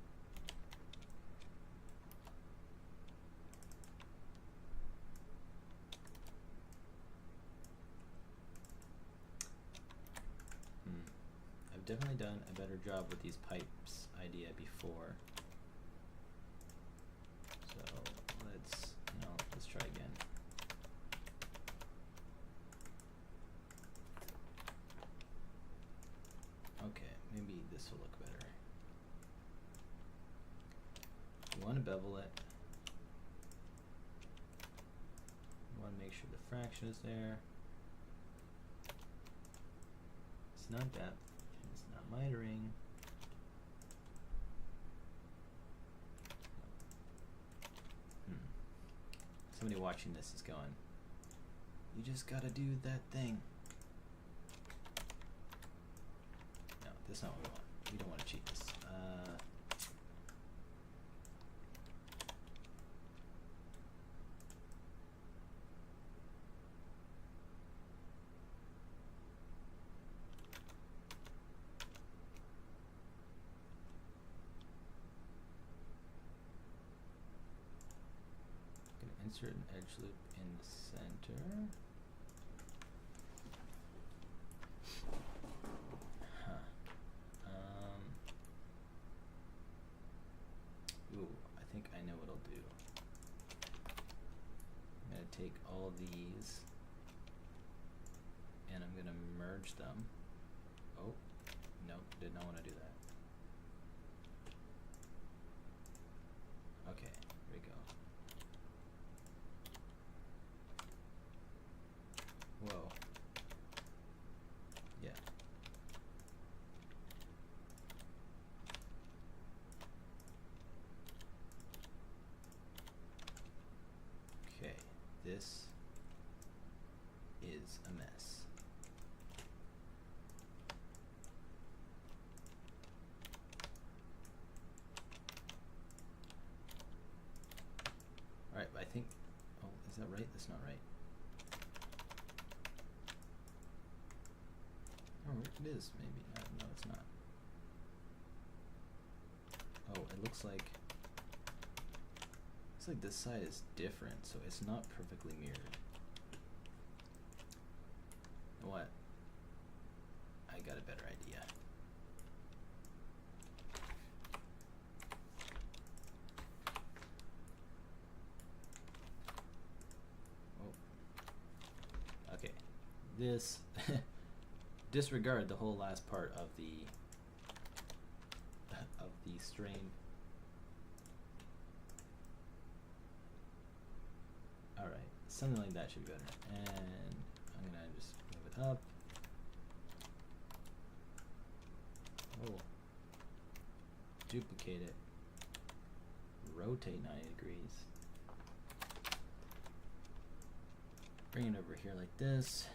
I've definitely done a better job with these pipes idea before. So let's try again. Okay, maybe this will look better. You want to bevel it. You want to make sure the fraction is there. It's not depth. It's not mitering. Somebody watching this is going, you just gotta do that thing. No, that's not what we want. We don't want to cheat this. insert an edge loop in the center. Ooh, I think I know what I'll do. I'm gonna take all these and I'm gonna merge them. Oh, no, did not want to do that. Okay, here we go. Whoa. Yeah. Okay, this is a mess. Alright, I think, oh, is that right? That's not right. Oh, it is, maybe. No, it's not. Oh, it looks like this side is different, so it's not perfectly mirrored. You know what? I got a better idea. Oh. Okay. This disregard the whole last part of the strain. Alright, something like that should be better. And I'm gonna just move it up. Oh. Duplicate it. Rotate 90 degrees. Bring it over here like this.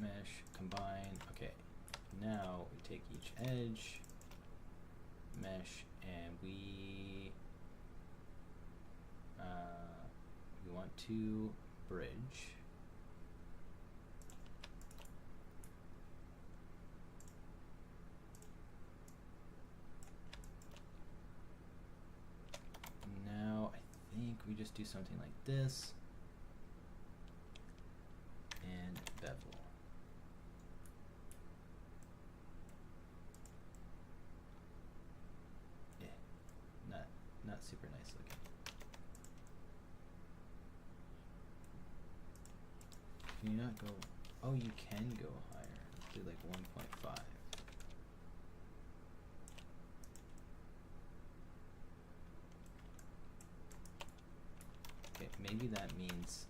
Mesh, combine. Okay, now we take each edge, mesh, and we want to bridge. Now I think we just do something like this and bevel. Not super nice looking. Can you not go? Oh, you can go higher. Let's do like 1.5. Okay, maybe that means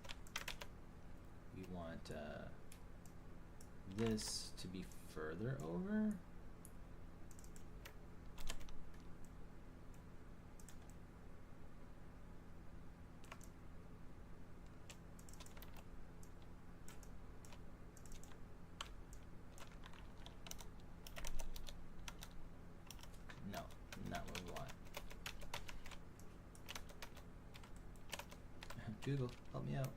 we want this to be further over. Google, help me out.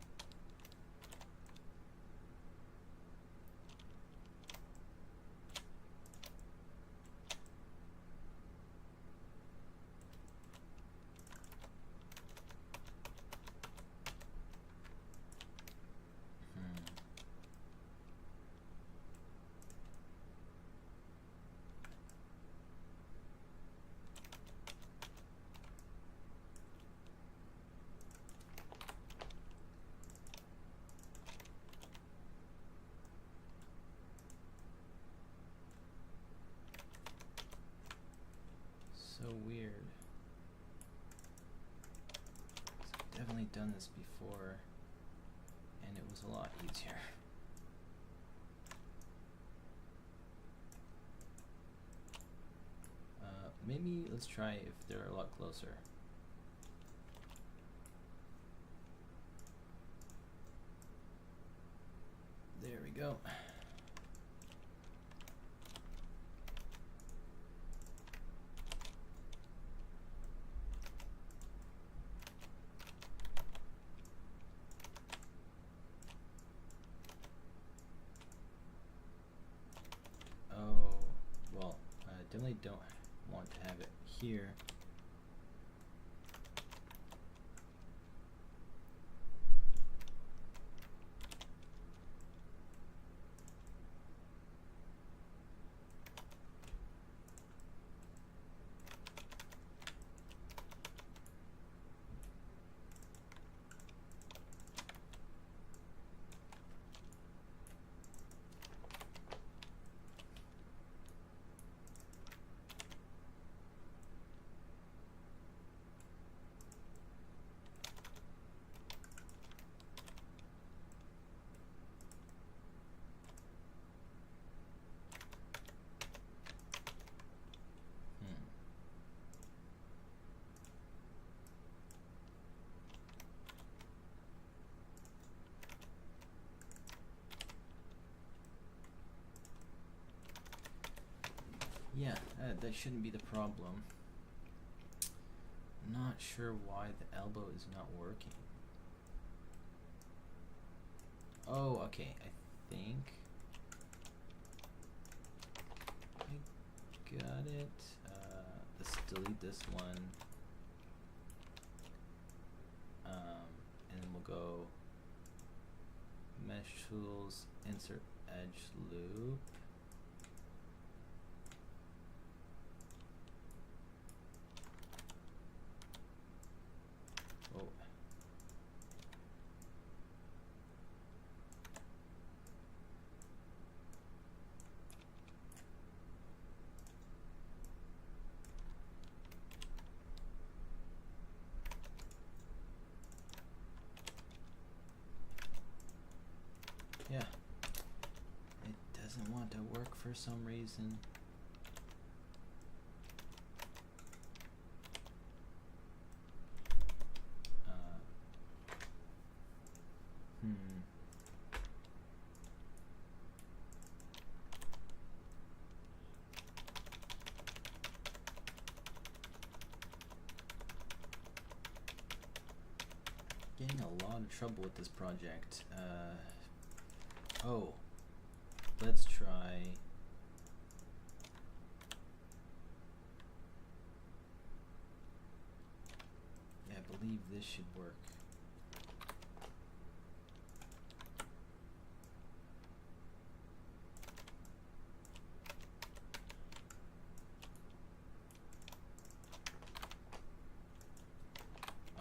So weird. I've definitely done this before, and it was a lot easier. Maybe let's try if they're a lot closer. There we go. don't want to have it here. Yeah, that shouldn't be the problem. Not sure why the elbow is not working. Oh, okay, I think I got it. Let's delete this one. And then we'll go Mesh Tools, Insert Edge Loop. Oh. Yeah, it doesn't want to work for some reason. Getting a lot of trouble with this project. Oh, let's try. Yeah, I believe this should work.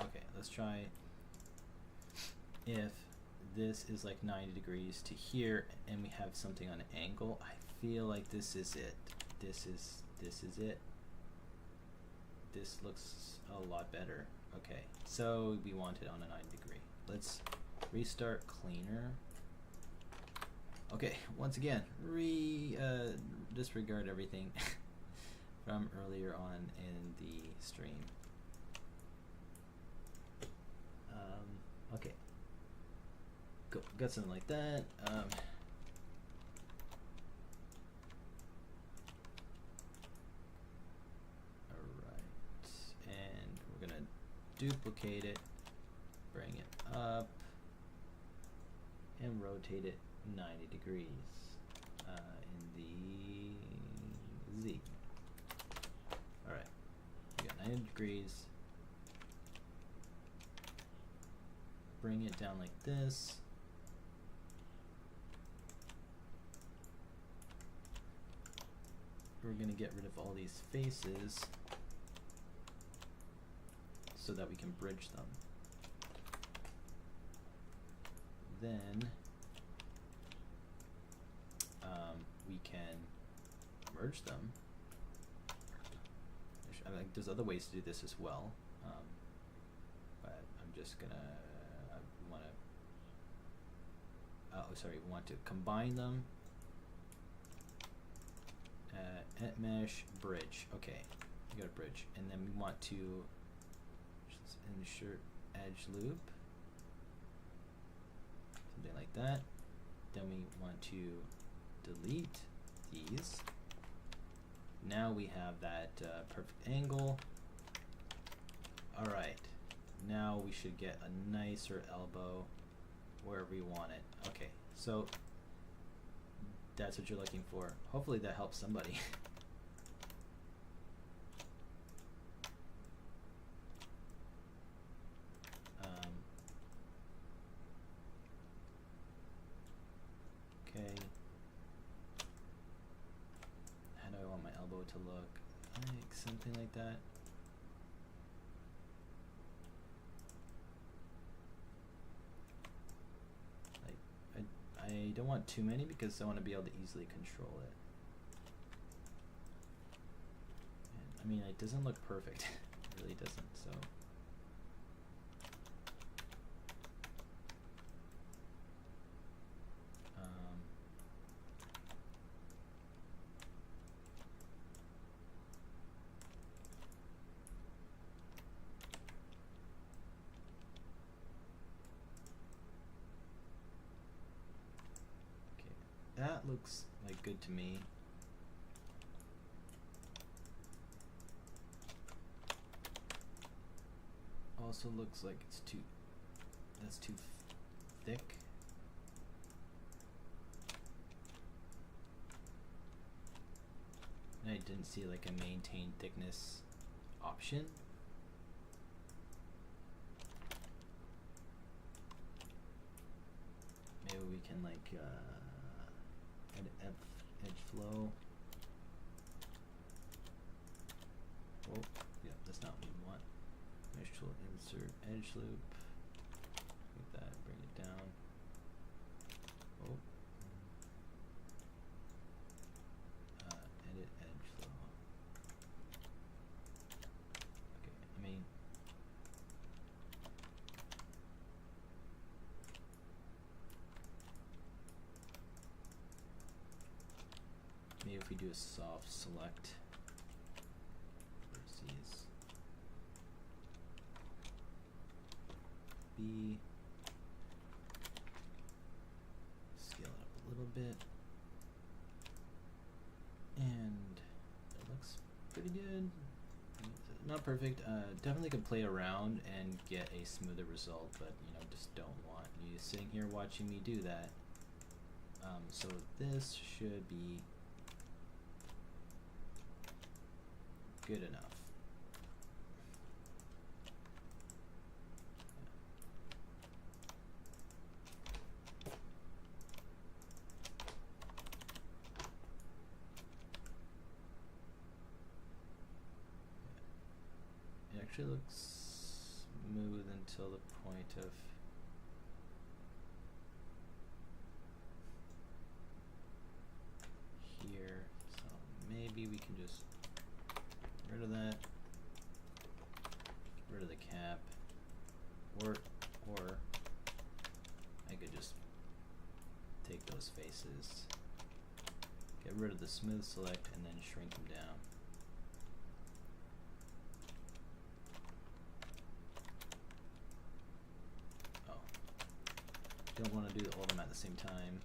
Okay, let's try. If this is like 90 degrees to here and we have something on an angle, I feel like this is it. This is it. This looks a lot better. Okay, so we want it on a 90 degree. Let's restart cleaner. Okay, once again, disregard everything from earlier on in the stream. Okay. Got something like that. Alright, and we're gonna duplicate it, bring it up, and rotate it 90 degrees in the Z. Alright, we got 90 degrees. Bring it down like this. We're going to get rid of all these faces so that we can bridge them. Then we can merge them. There's other ways to do this as well, but I'm just gonna we want to combine them. Mesh bridge. Okay, we got a bridge, and then we want to just insert edge loop, something like that. Then we want to delete these. Now we have that perfect angle. All right, now we should get a nicer elbow wherever we want it. Okay, so that's what you're looking for. Hopefully that helps somebody. to look like something like that. Like I don't want too many because I want to be able to easily control it. And, I mean, it doesn't look perfect. It really doesn't. So. That looks like good to me. Also looks like that's too thick. And I didn't see like a maintain thickness option. Maybe we can like edge flow. Oh, yeah, that's not what we want. Mesh tool, insert edge loop. Like that, bring it down. Oh. Edit edge flow. Okay, I mean. Maybe if we do a soft select versus B, scale it up a little bit, and it looks pretty good. Not perfect. Definitely could play around and get a smoother result, but you know, just don't want you sitting here watching me do that. So this should be good enough. It actually looks smooth until the point of here. So maybe we can just get rid of that, get rid of the cap, or I could just take those faces, get rid of the smooth select, and then shrink them down. Oh, don't want to do all of them at the same time.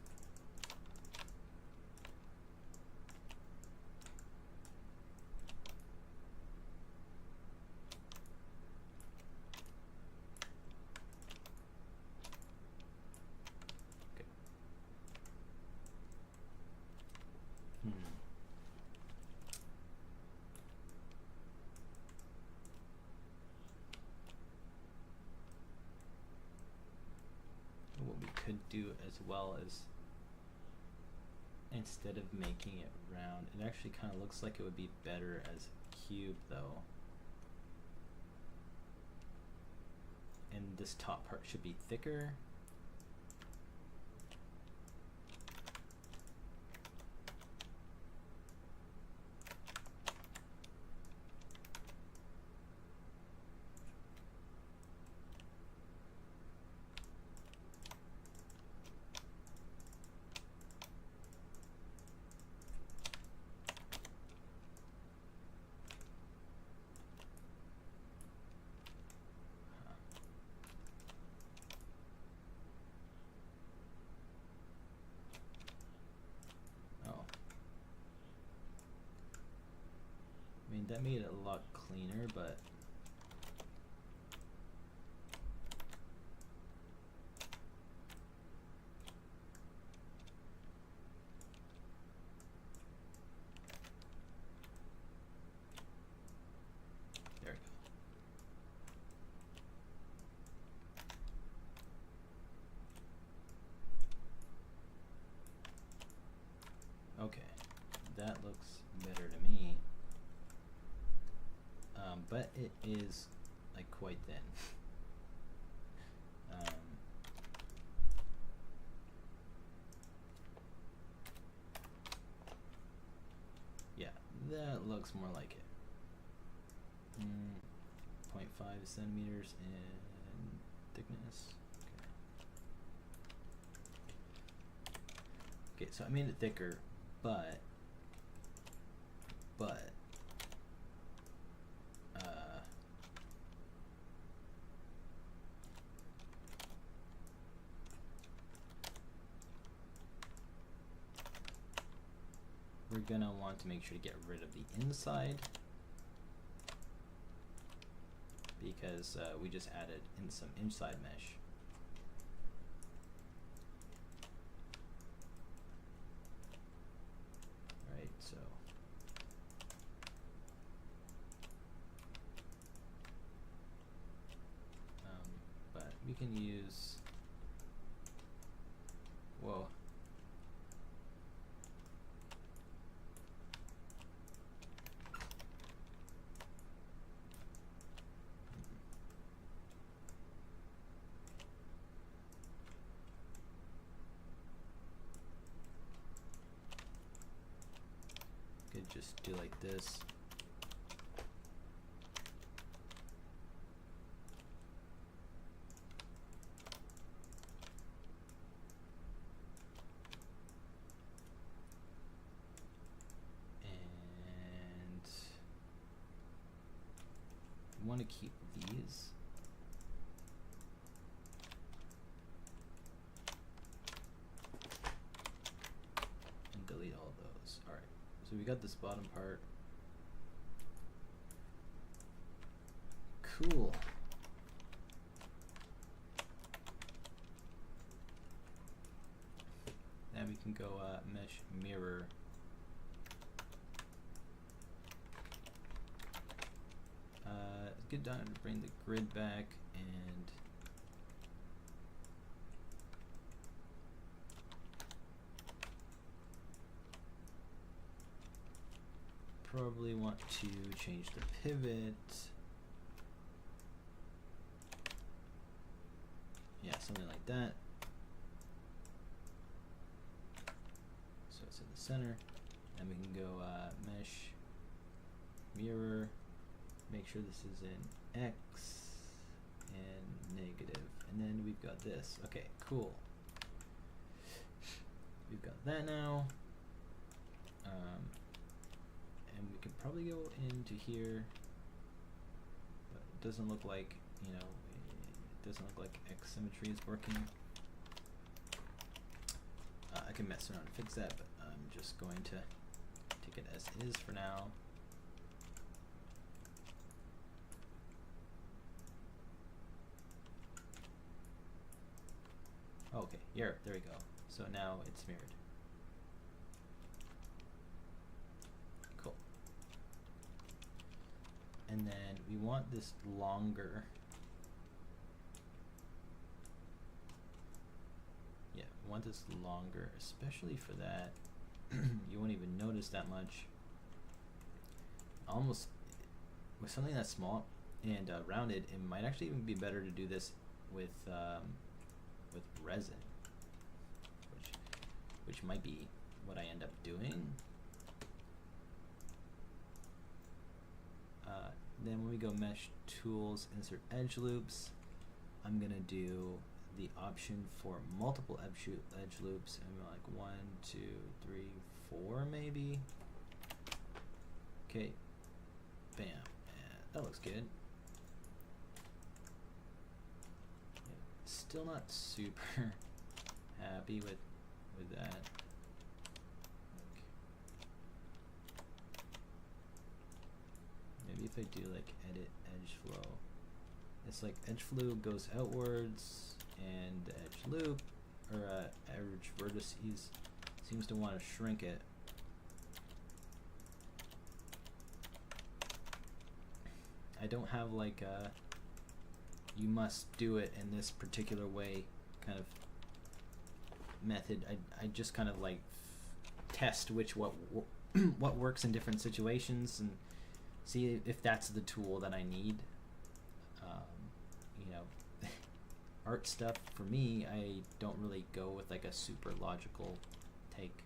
What we could do as well is, instead of making it round, it actually kind of looks like it would be better as a cube though. And this top part should be thicker. That made it a lot cleaner, but there we go. Okay, that looks better to me. but it is like quite thin. Yeah, that looks more like it. 0.5 centimeters in thickness. Okay, so I made it thicker, but we're gonna want to make sure to get rid of the inside because we just added in some inside mesh. Right, so but we can use, whoa. Could just do like this. And I want to keep these. And delete all of those. All right. So we got this bottom part. Cool. Now we can go mesh mirror. It's good time to bring the grid back and probably want to change the pivot. Yeah, something like that. So it's in the center. And we can go mesh mirror. Make sure this is in X and negative. And then we've got this. Okay, cool. We've got that now. And we could probably go into here, but it doesn't look like, you know, it doesn't look like X symmetry is working. I can mess around and fix that, but I'm just going to take it as is for now. Okay, here, there we go. So now it's mirrored. Cool. And then we want this longer. Yeah, we want this longer, especially for that. You won't even notice that much. Almost, with something that's small and rounded, it might actually even be better to do this with resin, which might be what I end up doing. Then when we go mesh tools, insert edge loops, I'm gonna do the option for multiple edge loops, and we're like 1, 2, 3, 4 maybe. Okay, bam, that looks good. Still not super happy with that. Maybe if I do like edit edge flow, it's like edge flow goes outwards and the edge loop or edge vertices seems to want to shrink it. I don't have like a you must do it in this particular way kind of method. I just kind of like test what works in different situations, and see if that's the tool that I need. You know, art stuff for me, I don't really go with like a super logical take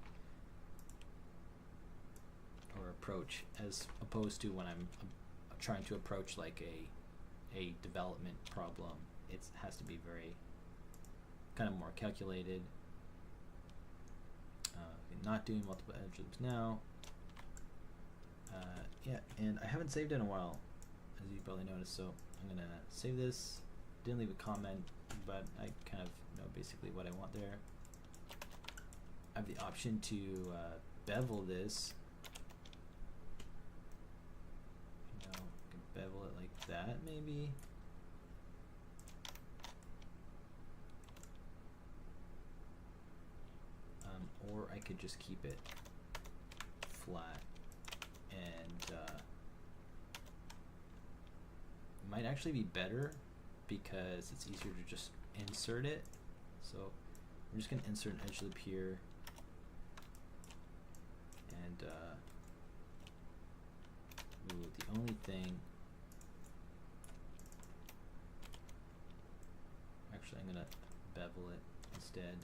or approach, as opposed to when I'm trying to approach like a development problem. It has to be very kind of more calculated. Not doing multiple edge loops now. Yeah, and I haven't saved in a while, as you probably noticed, so I'm gonna save this. Didn't leave a comment, but I kind of know basically what I want there. I have the option to bevel this. You know, I can bevel it like that maybe. Or I could just keep it flat, and it might actually be better because it's easier to just insert it. So I'm just going to insert an edge loop here, and the only thing, actually I'm going to bevel it instead.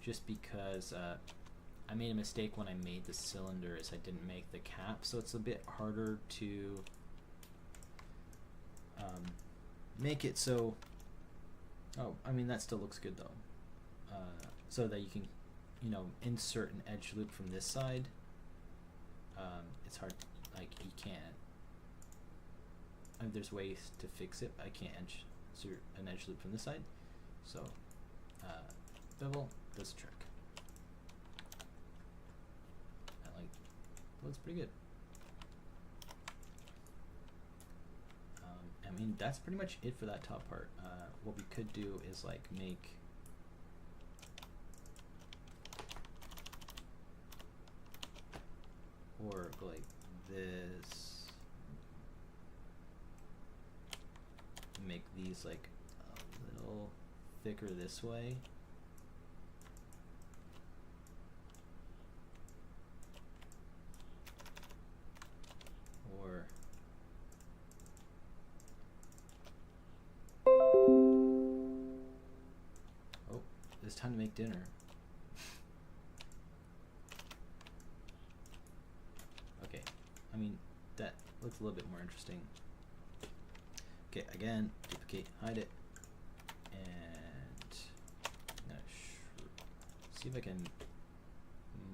Just because I made a mistake when I made the cylinder, is I didn't make the cap, so it's a bit harder to make it so, oh, I mean that still looks good though, so that you can, you know, insert an edge loop from this side. It's hard, like you can't, there's ways to fix it, but I can't insert an edge loop from this side, so bevel this trick. I like, looks pretty good. I mean, that's pretty much it for that top part. What we could do is like make or go like this, make these like a little thicker this way. Or oh, it's time to make dinner. Okay, I mean that looks a little bit more interesting. Okay, again, duplicate, hide it, and I'm gonna see if I can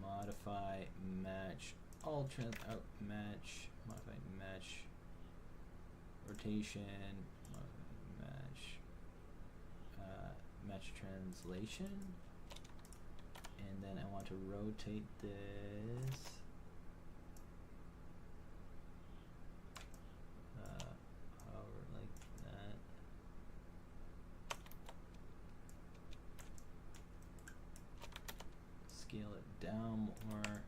modify, match, all trans out, match, modify, match, rotation, match, match translation, and then I want to rotate this however, like that. Scale it down more.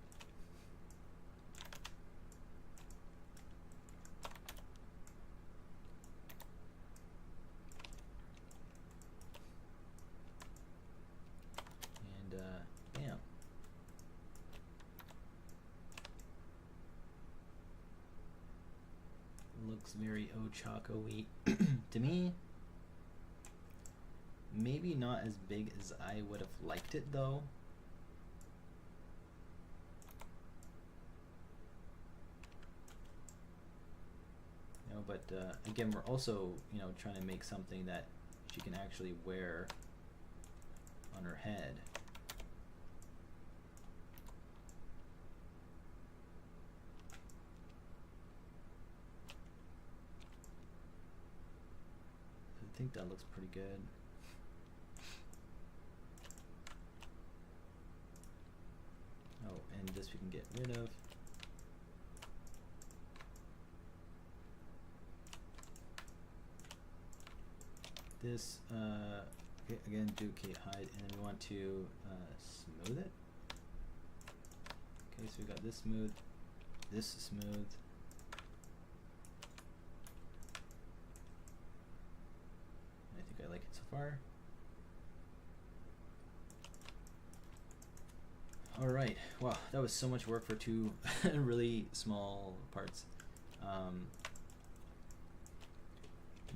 Bam. Looks very Ochako-y to me. Maybe not as big as I would have liked it though. You know, but again, we're also, you know, trying to make something that she can actually wear on her head. I think that looks pretty good. Oh, and this we can get rid of. This, okay, again, duplicate, hide, and then we want to smooth it. Okay, so we got this smooth, this smooth. I think I like it so far. All right. Wow, that was so much work for two really small parts.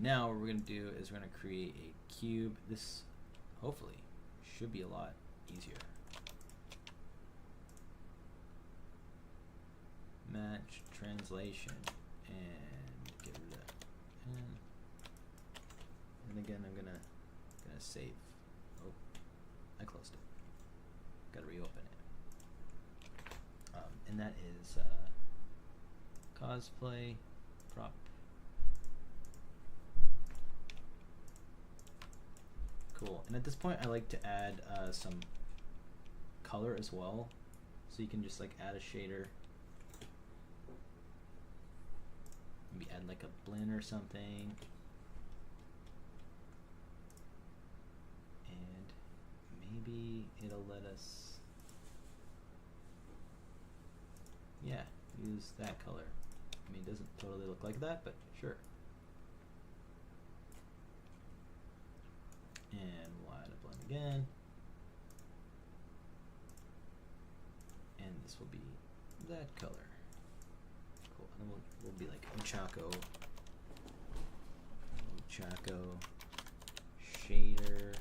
Now what we're going to do is we're going to create a cube. This hopefully should be a lot easier. Match translation and get rid of and again I'm gonna save. Oh, I closed it. Gotta reopen it. And that is cosplay prop. Cool. And at this point I like to add some color as well, so you can just like add a shader, maybe add like a blend or something, and maybe it'll let us, yeah, use that color. I mean, it doesn't totally look like that, but sure. And we'll add a blend again. And this will be that color. Cool. And then we'll be like Ochako shader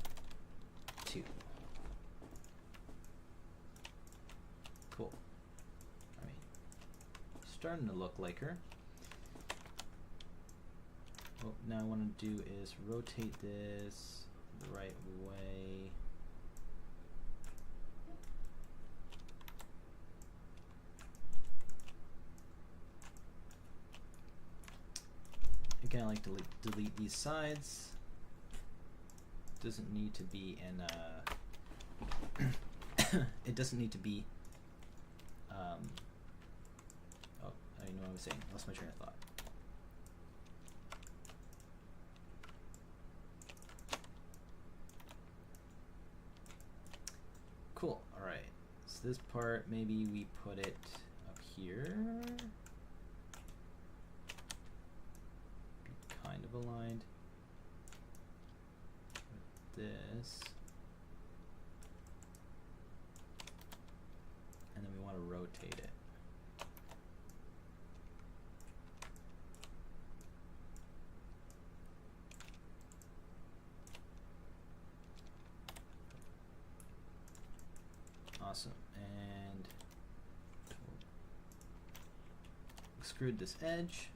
2. Cool. I mean, starting to look like her. What now I want to do is rotate this the right way. Again, I like to delete these sides. Doesn't need to be in it doesn't need to be oh, I don't know what I was saying. Lost my train of thought. Cool. All right. So this part, maybe we put it up here. Be kind of aligned with this. And then we want to rotate it. Awesome. And extrude this edge.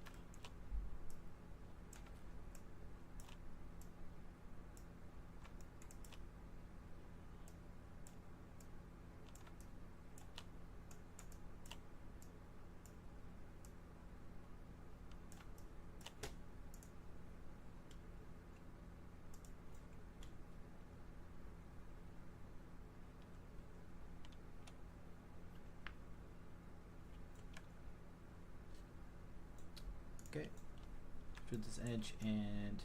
Okay, extrude this edge, and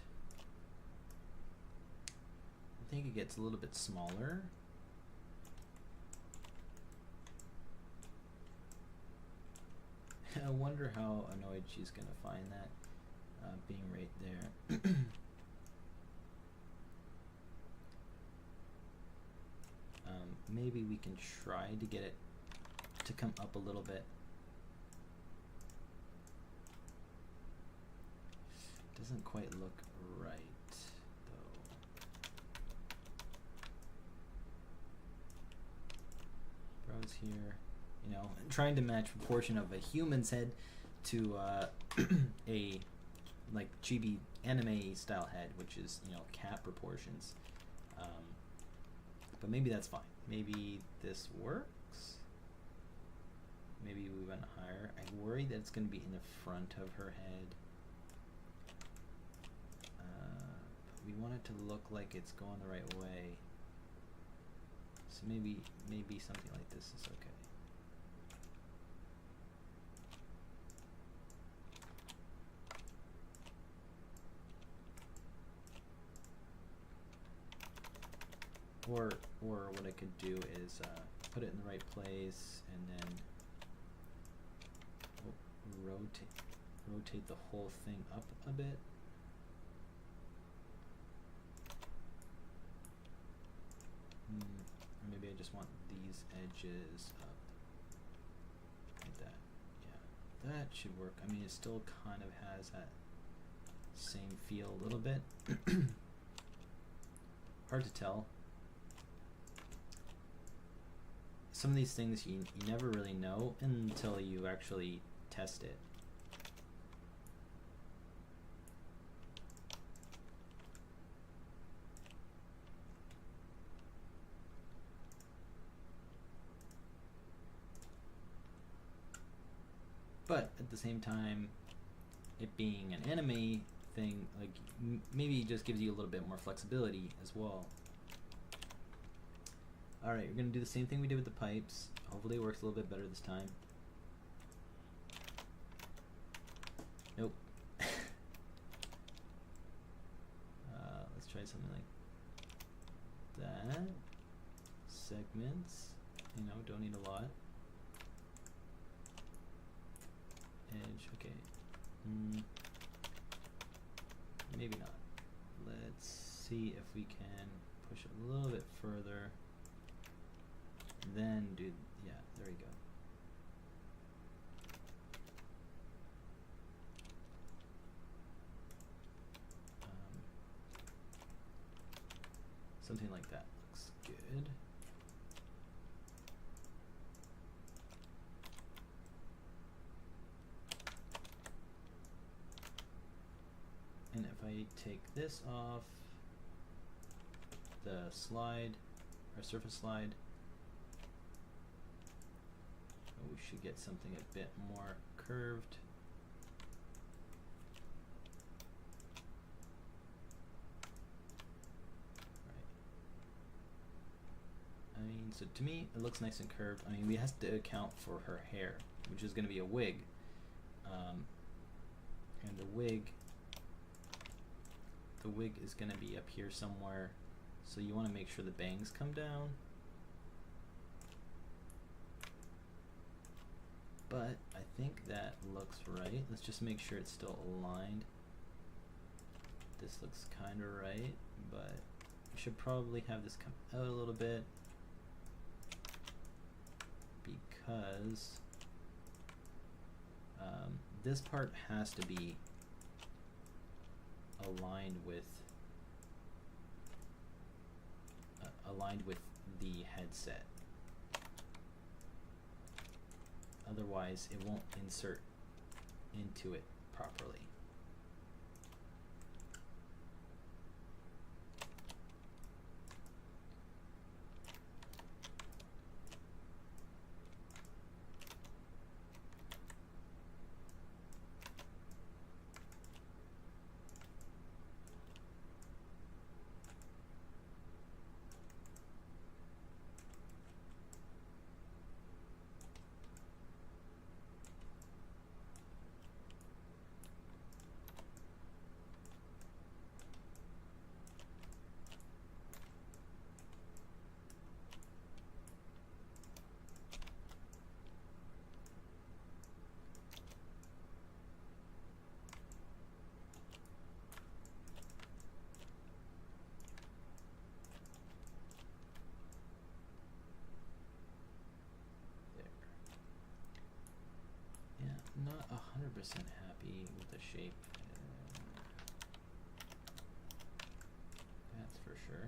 I think it gets a little bit smaller. I wonder how annoyed she's gonna find that being right there. Maybe we can try to get it to come up a little bit. Doesn't quite look right, though. Browse here, you know, trying to match proportion of a human's head to a like chibi anime style head, which is, you know, cat proportions. But maybe that's fine. Maybe this works. Maybe we went higher. I worry that it's going to be in the front of her head. We want it to look like it's going the right way. So maybe something like this is okay. Or what I could do is put it in the right place and then rotate the whole thing up a bit. Or maybe I just want these these edges up like that. Yeah, that should work. I mean, it still kind of has that same feel a little bit. Hard to tell. Some of these things you never really know until you actually test it. But at the same time, it being an anime thing, like maybe it just gives you a little bit more flexibility as well. Alright, we're going to do the same thing we did with the pipes. Hopefully it works a little bit better this time. Nope. Let's try something like that. Segments. You know, don't need a lot. Edge, okay. Maybe not. Let's see if we can push it a little bit further. Then do, yeah, there we go. Something like that looks good. And if I take this off, the slide, or surface slide, we should get something a bit more curved. Right. I mean, so to me, it looks nice and curved. I mean, we have to account for her hair, which is going to be a wig. And the wig is going to be up here somewhere. So you want to make sure the bangs come down. But I think that looks right. Let's just make sure it's still aligned. This looks kind of right, but we should probably have this come out a little bit because this part has to be aligned with the headset. Otherwise, it won't insert into it properly. Not 100% happy with the shape. That's for sure,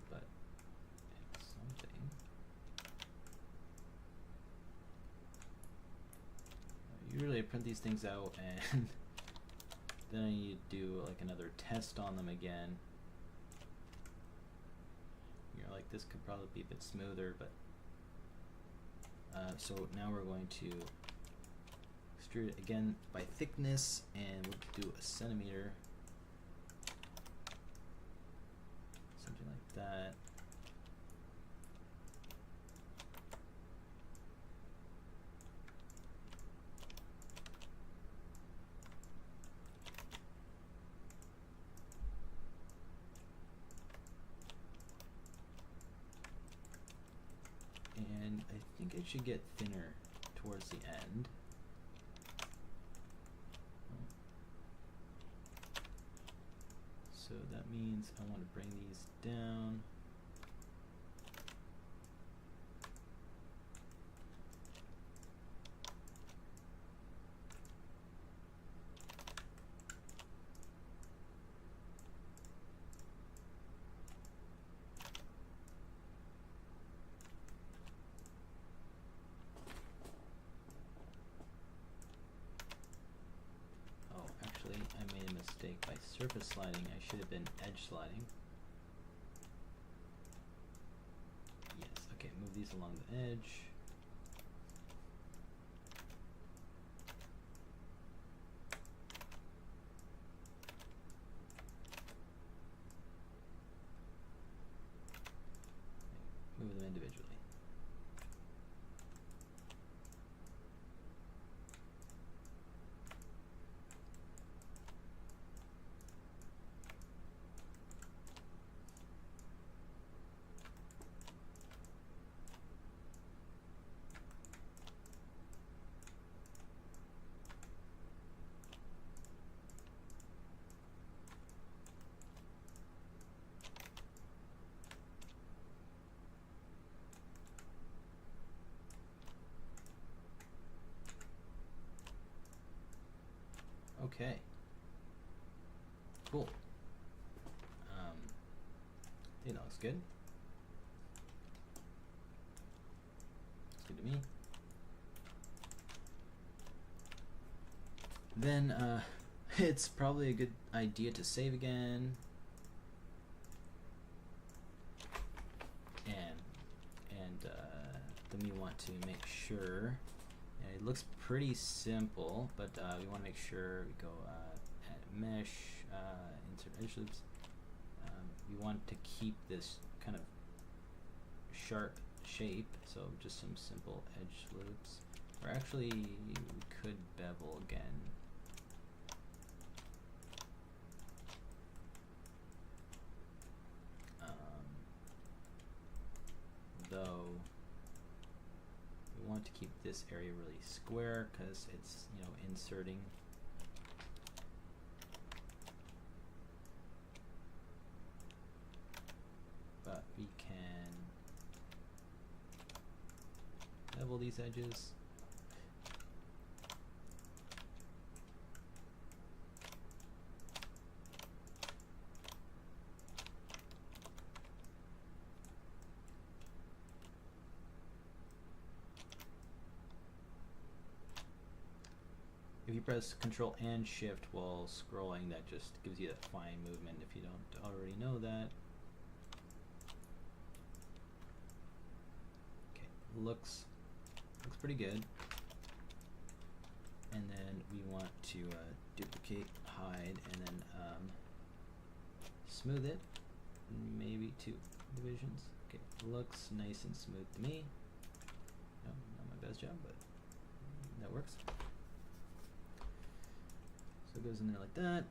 but it's something. Usually I print these things out and then I need to do like another test on them again. You're like, this could probably be a bit smoother, but so now we're going to extrude it again by thickness, and we'll do a centimeter, something like that. And I think it should get thinner towards the end. So that means I want to bring these down surface sliding, I should have been edge sliding. Yes, okay, move these along the edge. Move them individually. Okay. Cool. I think that looks good. Looks good to me. Then it's probably a good idea to save again. And then we want to make sure. It looks pretty simple, but we want to make sure we go add mesh, insert edge loops. We want to keep this kind of sharp shape, so just some simple edge loops. Or actually, we could bevel again. Though we want to keep this area really square because it's, you know, inserting. But we can bevel these edges. If you press Control and Shift while scrolling, that just gives you that fine movement if you don't already know that. Okay, looks pretty good. And then we want to duplicate, hide, and then smooth it. Maybe 2 divisions. Okay, looks nice and smooth to me. No, not my best job, but that works. So it goes in there like that.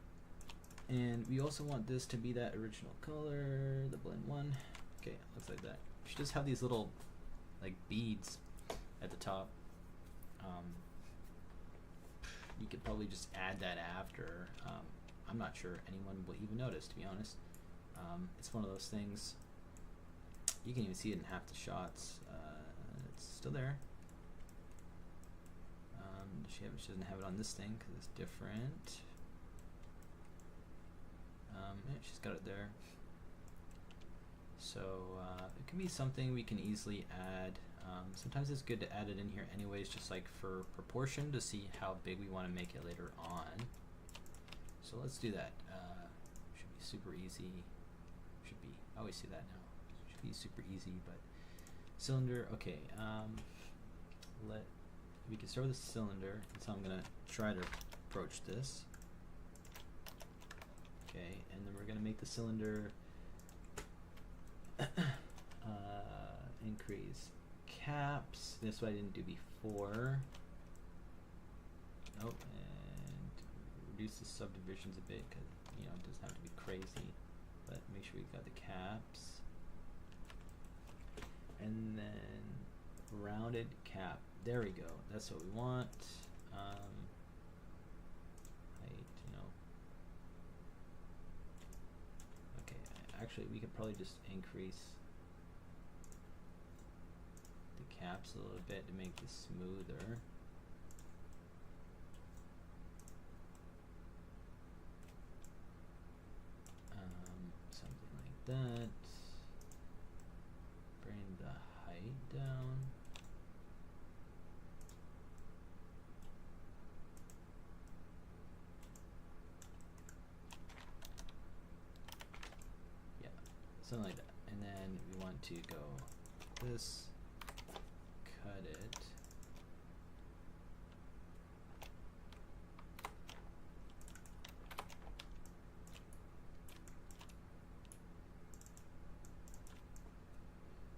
And we also want this to be that original color, the blend one. Okay, looks like that. We should just have these little like beads at the top. You could probably just add that after. I'm not sure anyone will even notice, to be honest. It's one of those things. You can even see it in half the shots. It's still there. She doesn't have it on this thing because it's different. Yeah, she's got it there. So it can be something we can easily add. Sometimes it's good to add it in here anyways, just like for proportion, to see how big we want to make it later on. So let's do that. Should be super easy. Should be. I always say that now. Should be super easy, but cylinder. Okay. We can start with the cylinder. So I'm gonna try to approach this. Okay, and then we're gonna make the cylinder increase caps. This what I didn't do before. Oh, and reduce the subdivisions a bit because, you know, it doesn't have to be crazy. But make sure we've got the caps. And then rounded cap. There we go. That's what we want. Height, you know. Okay, actually we could probably just increase the caps a little bit to make this smoother. Something like that. Bring the height down. this, cut it.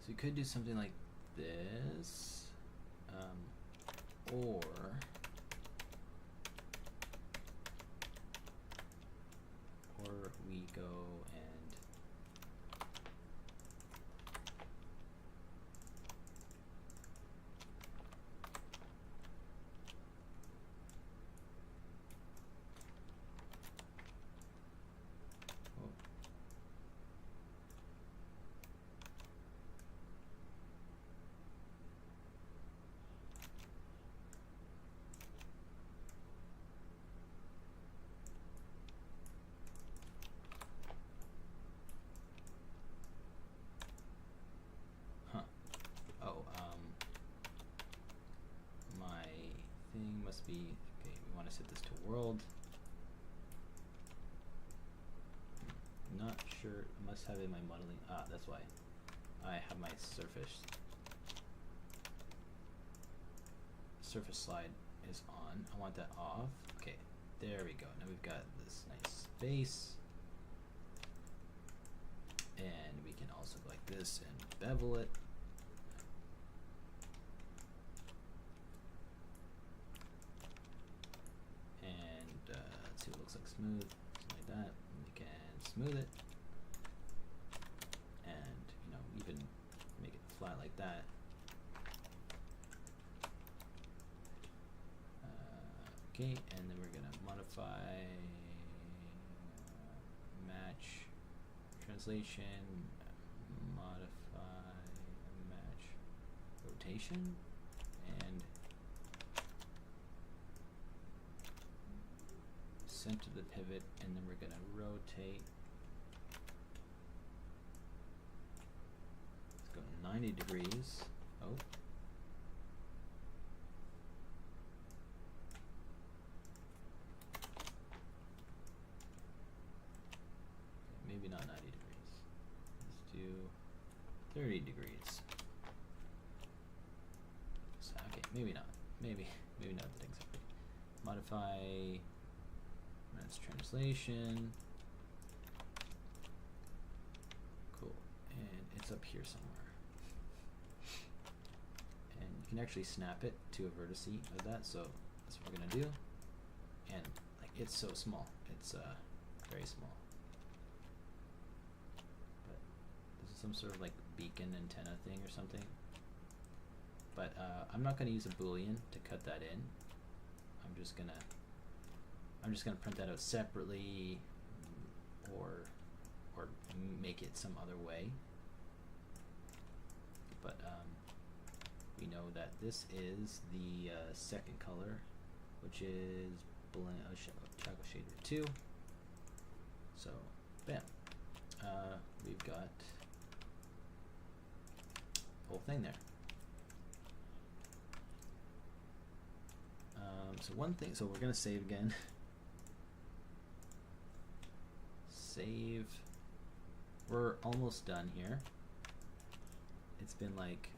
So you could do something like this, or we go and my thing must be, okay, we want to set this to world. Not sure, must have in my modeling, that's why I have my surface slide is on. I want that off. Okay, there we go. Now we've got this nice space, and we can also go like this and bevel it. Let's see what it looks like smooth, something like that. And we can smooth it, and even make it flat like that. Okay, and then we're gonna modify match translation, modify match rotation, and center the pivot, and then we're gonna rotate. Let's go 90 degrees. Oh. Maybe not 90 degrees. Let's do 30 degrees. So, okay, maybe not. Maybe not that exactly. Modify match translation. Cool. And it's up here somewhere. And you can actually snap it to a vertex of that, so that's what we're gonna do. And like it's so small. It's very small. Some sort of like beacon antenna thing or something, but I'm not going to use a boolean to cut that in. I'm just gonna print that out separately, or make it some other way. But we know that this is the second color, which is Ochako Shader 2. So bam, we've got whole thing there. So one thing, so we're gonna save again. Save. We're almost done here. It's been like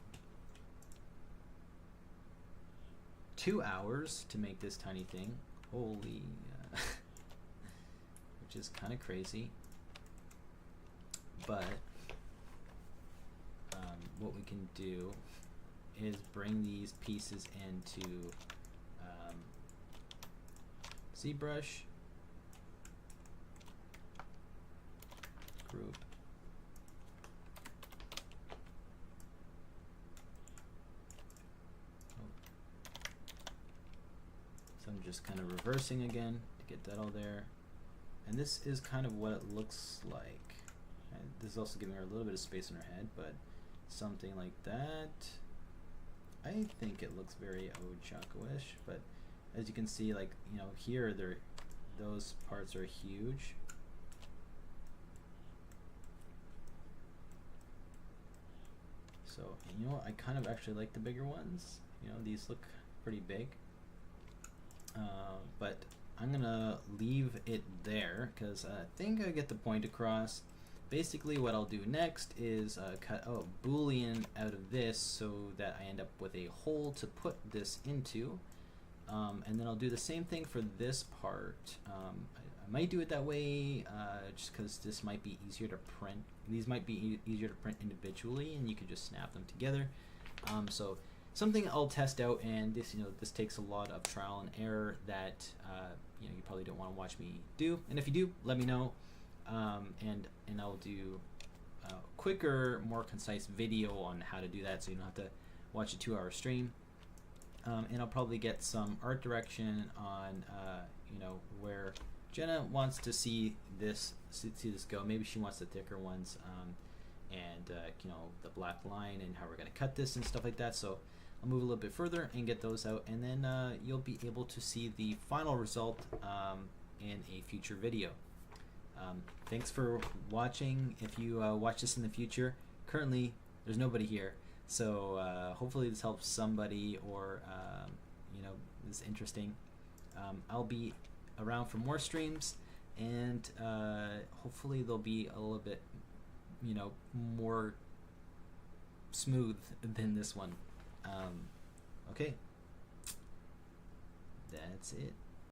2 hours to make this tiny thing. Holy, which is kind of crazy, but what we can do is bring these pieces into ZBrush, group, so I'm just kind of reversing again to get that all there, and this is kind of what it looks like. And this is also giving her a little bit of space in her head, but something like that. I think it looks very Ochako-ish, but as you can see, like, here those parts are huge. So, I kind of actually like the bigger ones. These look pretty big. But I'm gonna leave it there because I think I get the point across. basically what I'll do next is cut a boolean out of this so that I end up with a hole to put this into, and then I'll do the same thing for this part. I might do it that way just because this might be easier to print. These might be easier to print individually, and you can just snap them together. So something I'll test out, and this, this takes a lot of trial and error that you probably don't want to watch me do. And if you do, let me know, and I'll do a quicker, more concise video on how to do that, so you don't have to watch a 2-hour stream. And I'll probably get some art direction on where Jenna wants to see this go. Maybe she wants the thicker ones, and the black line and how we're gonna cut this and stuff like that. So I'll move a little bit further and get those out, and then you'll be able to see the final result in a future video. Thanks for watching. If you watch this in the future, currently there's nobody here, so hopefully this helps somebody, or is interesting. I'll be around for more streams, and hopefully they'll be a little bit more smooth than this one. Okay, that's it.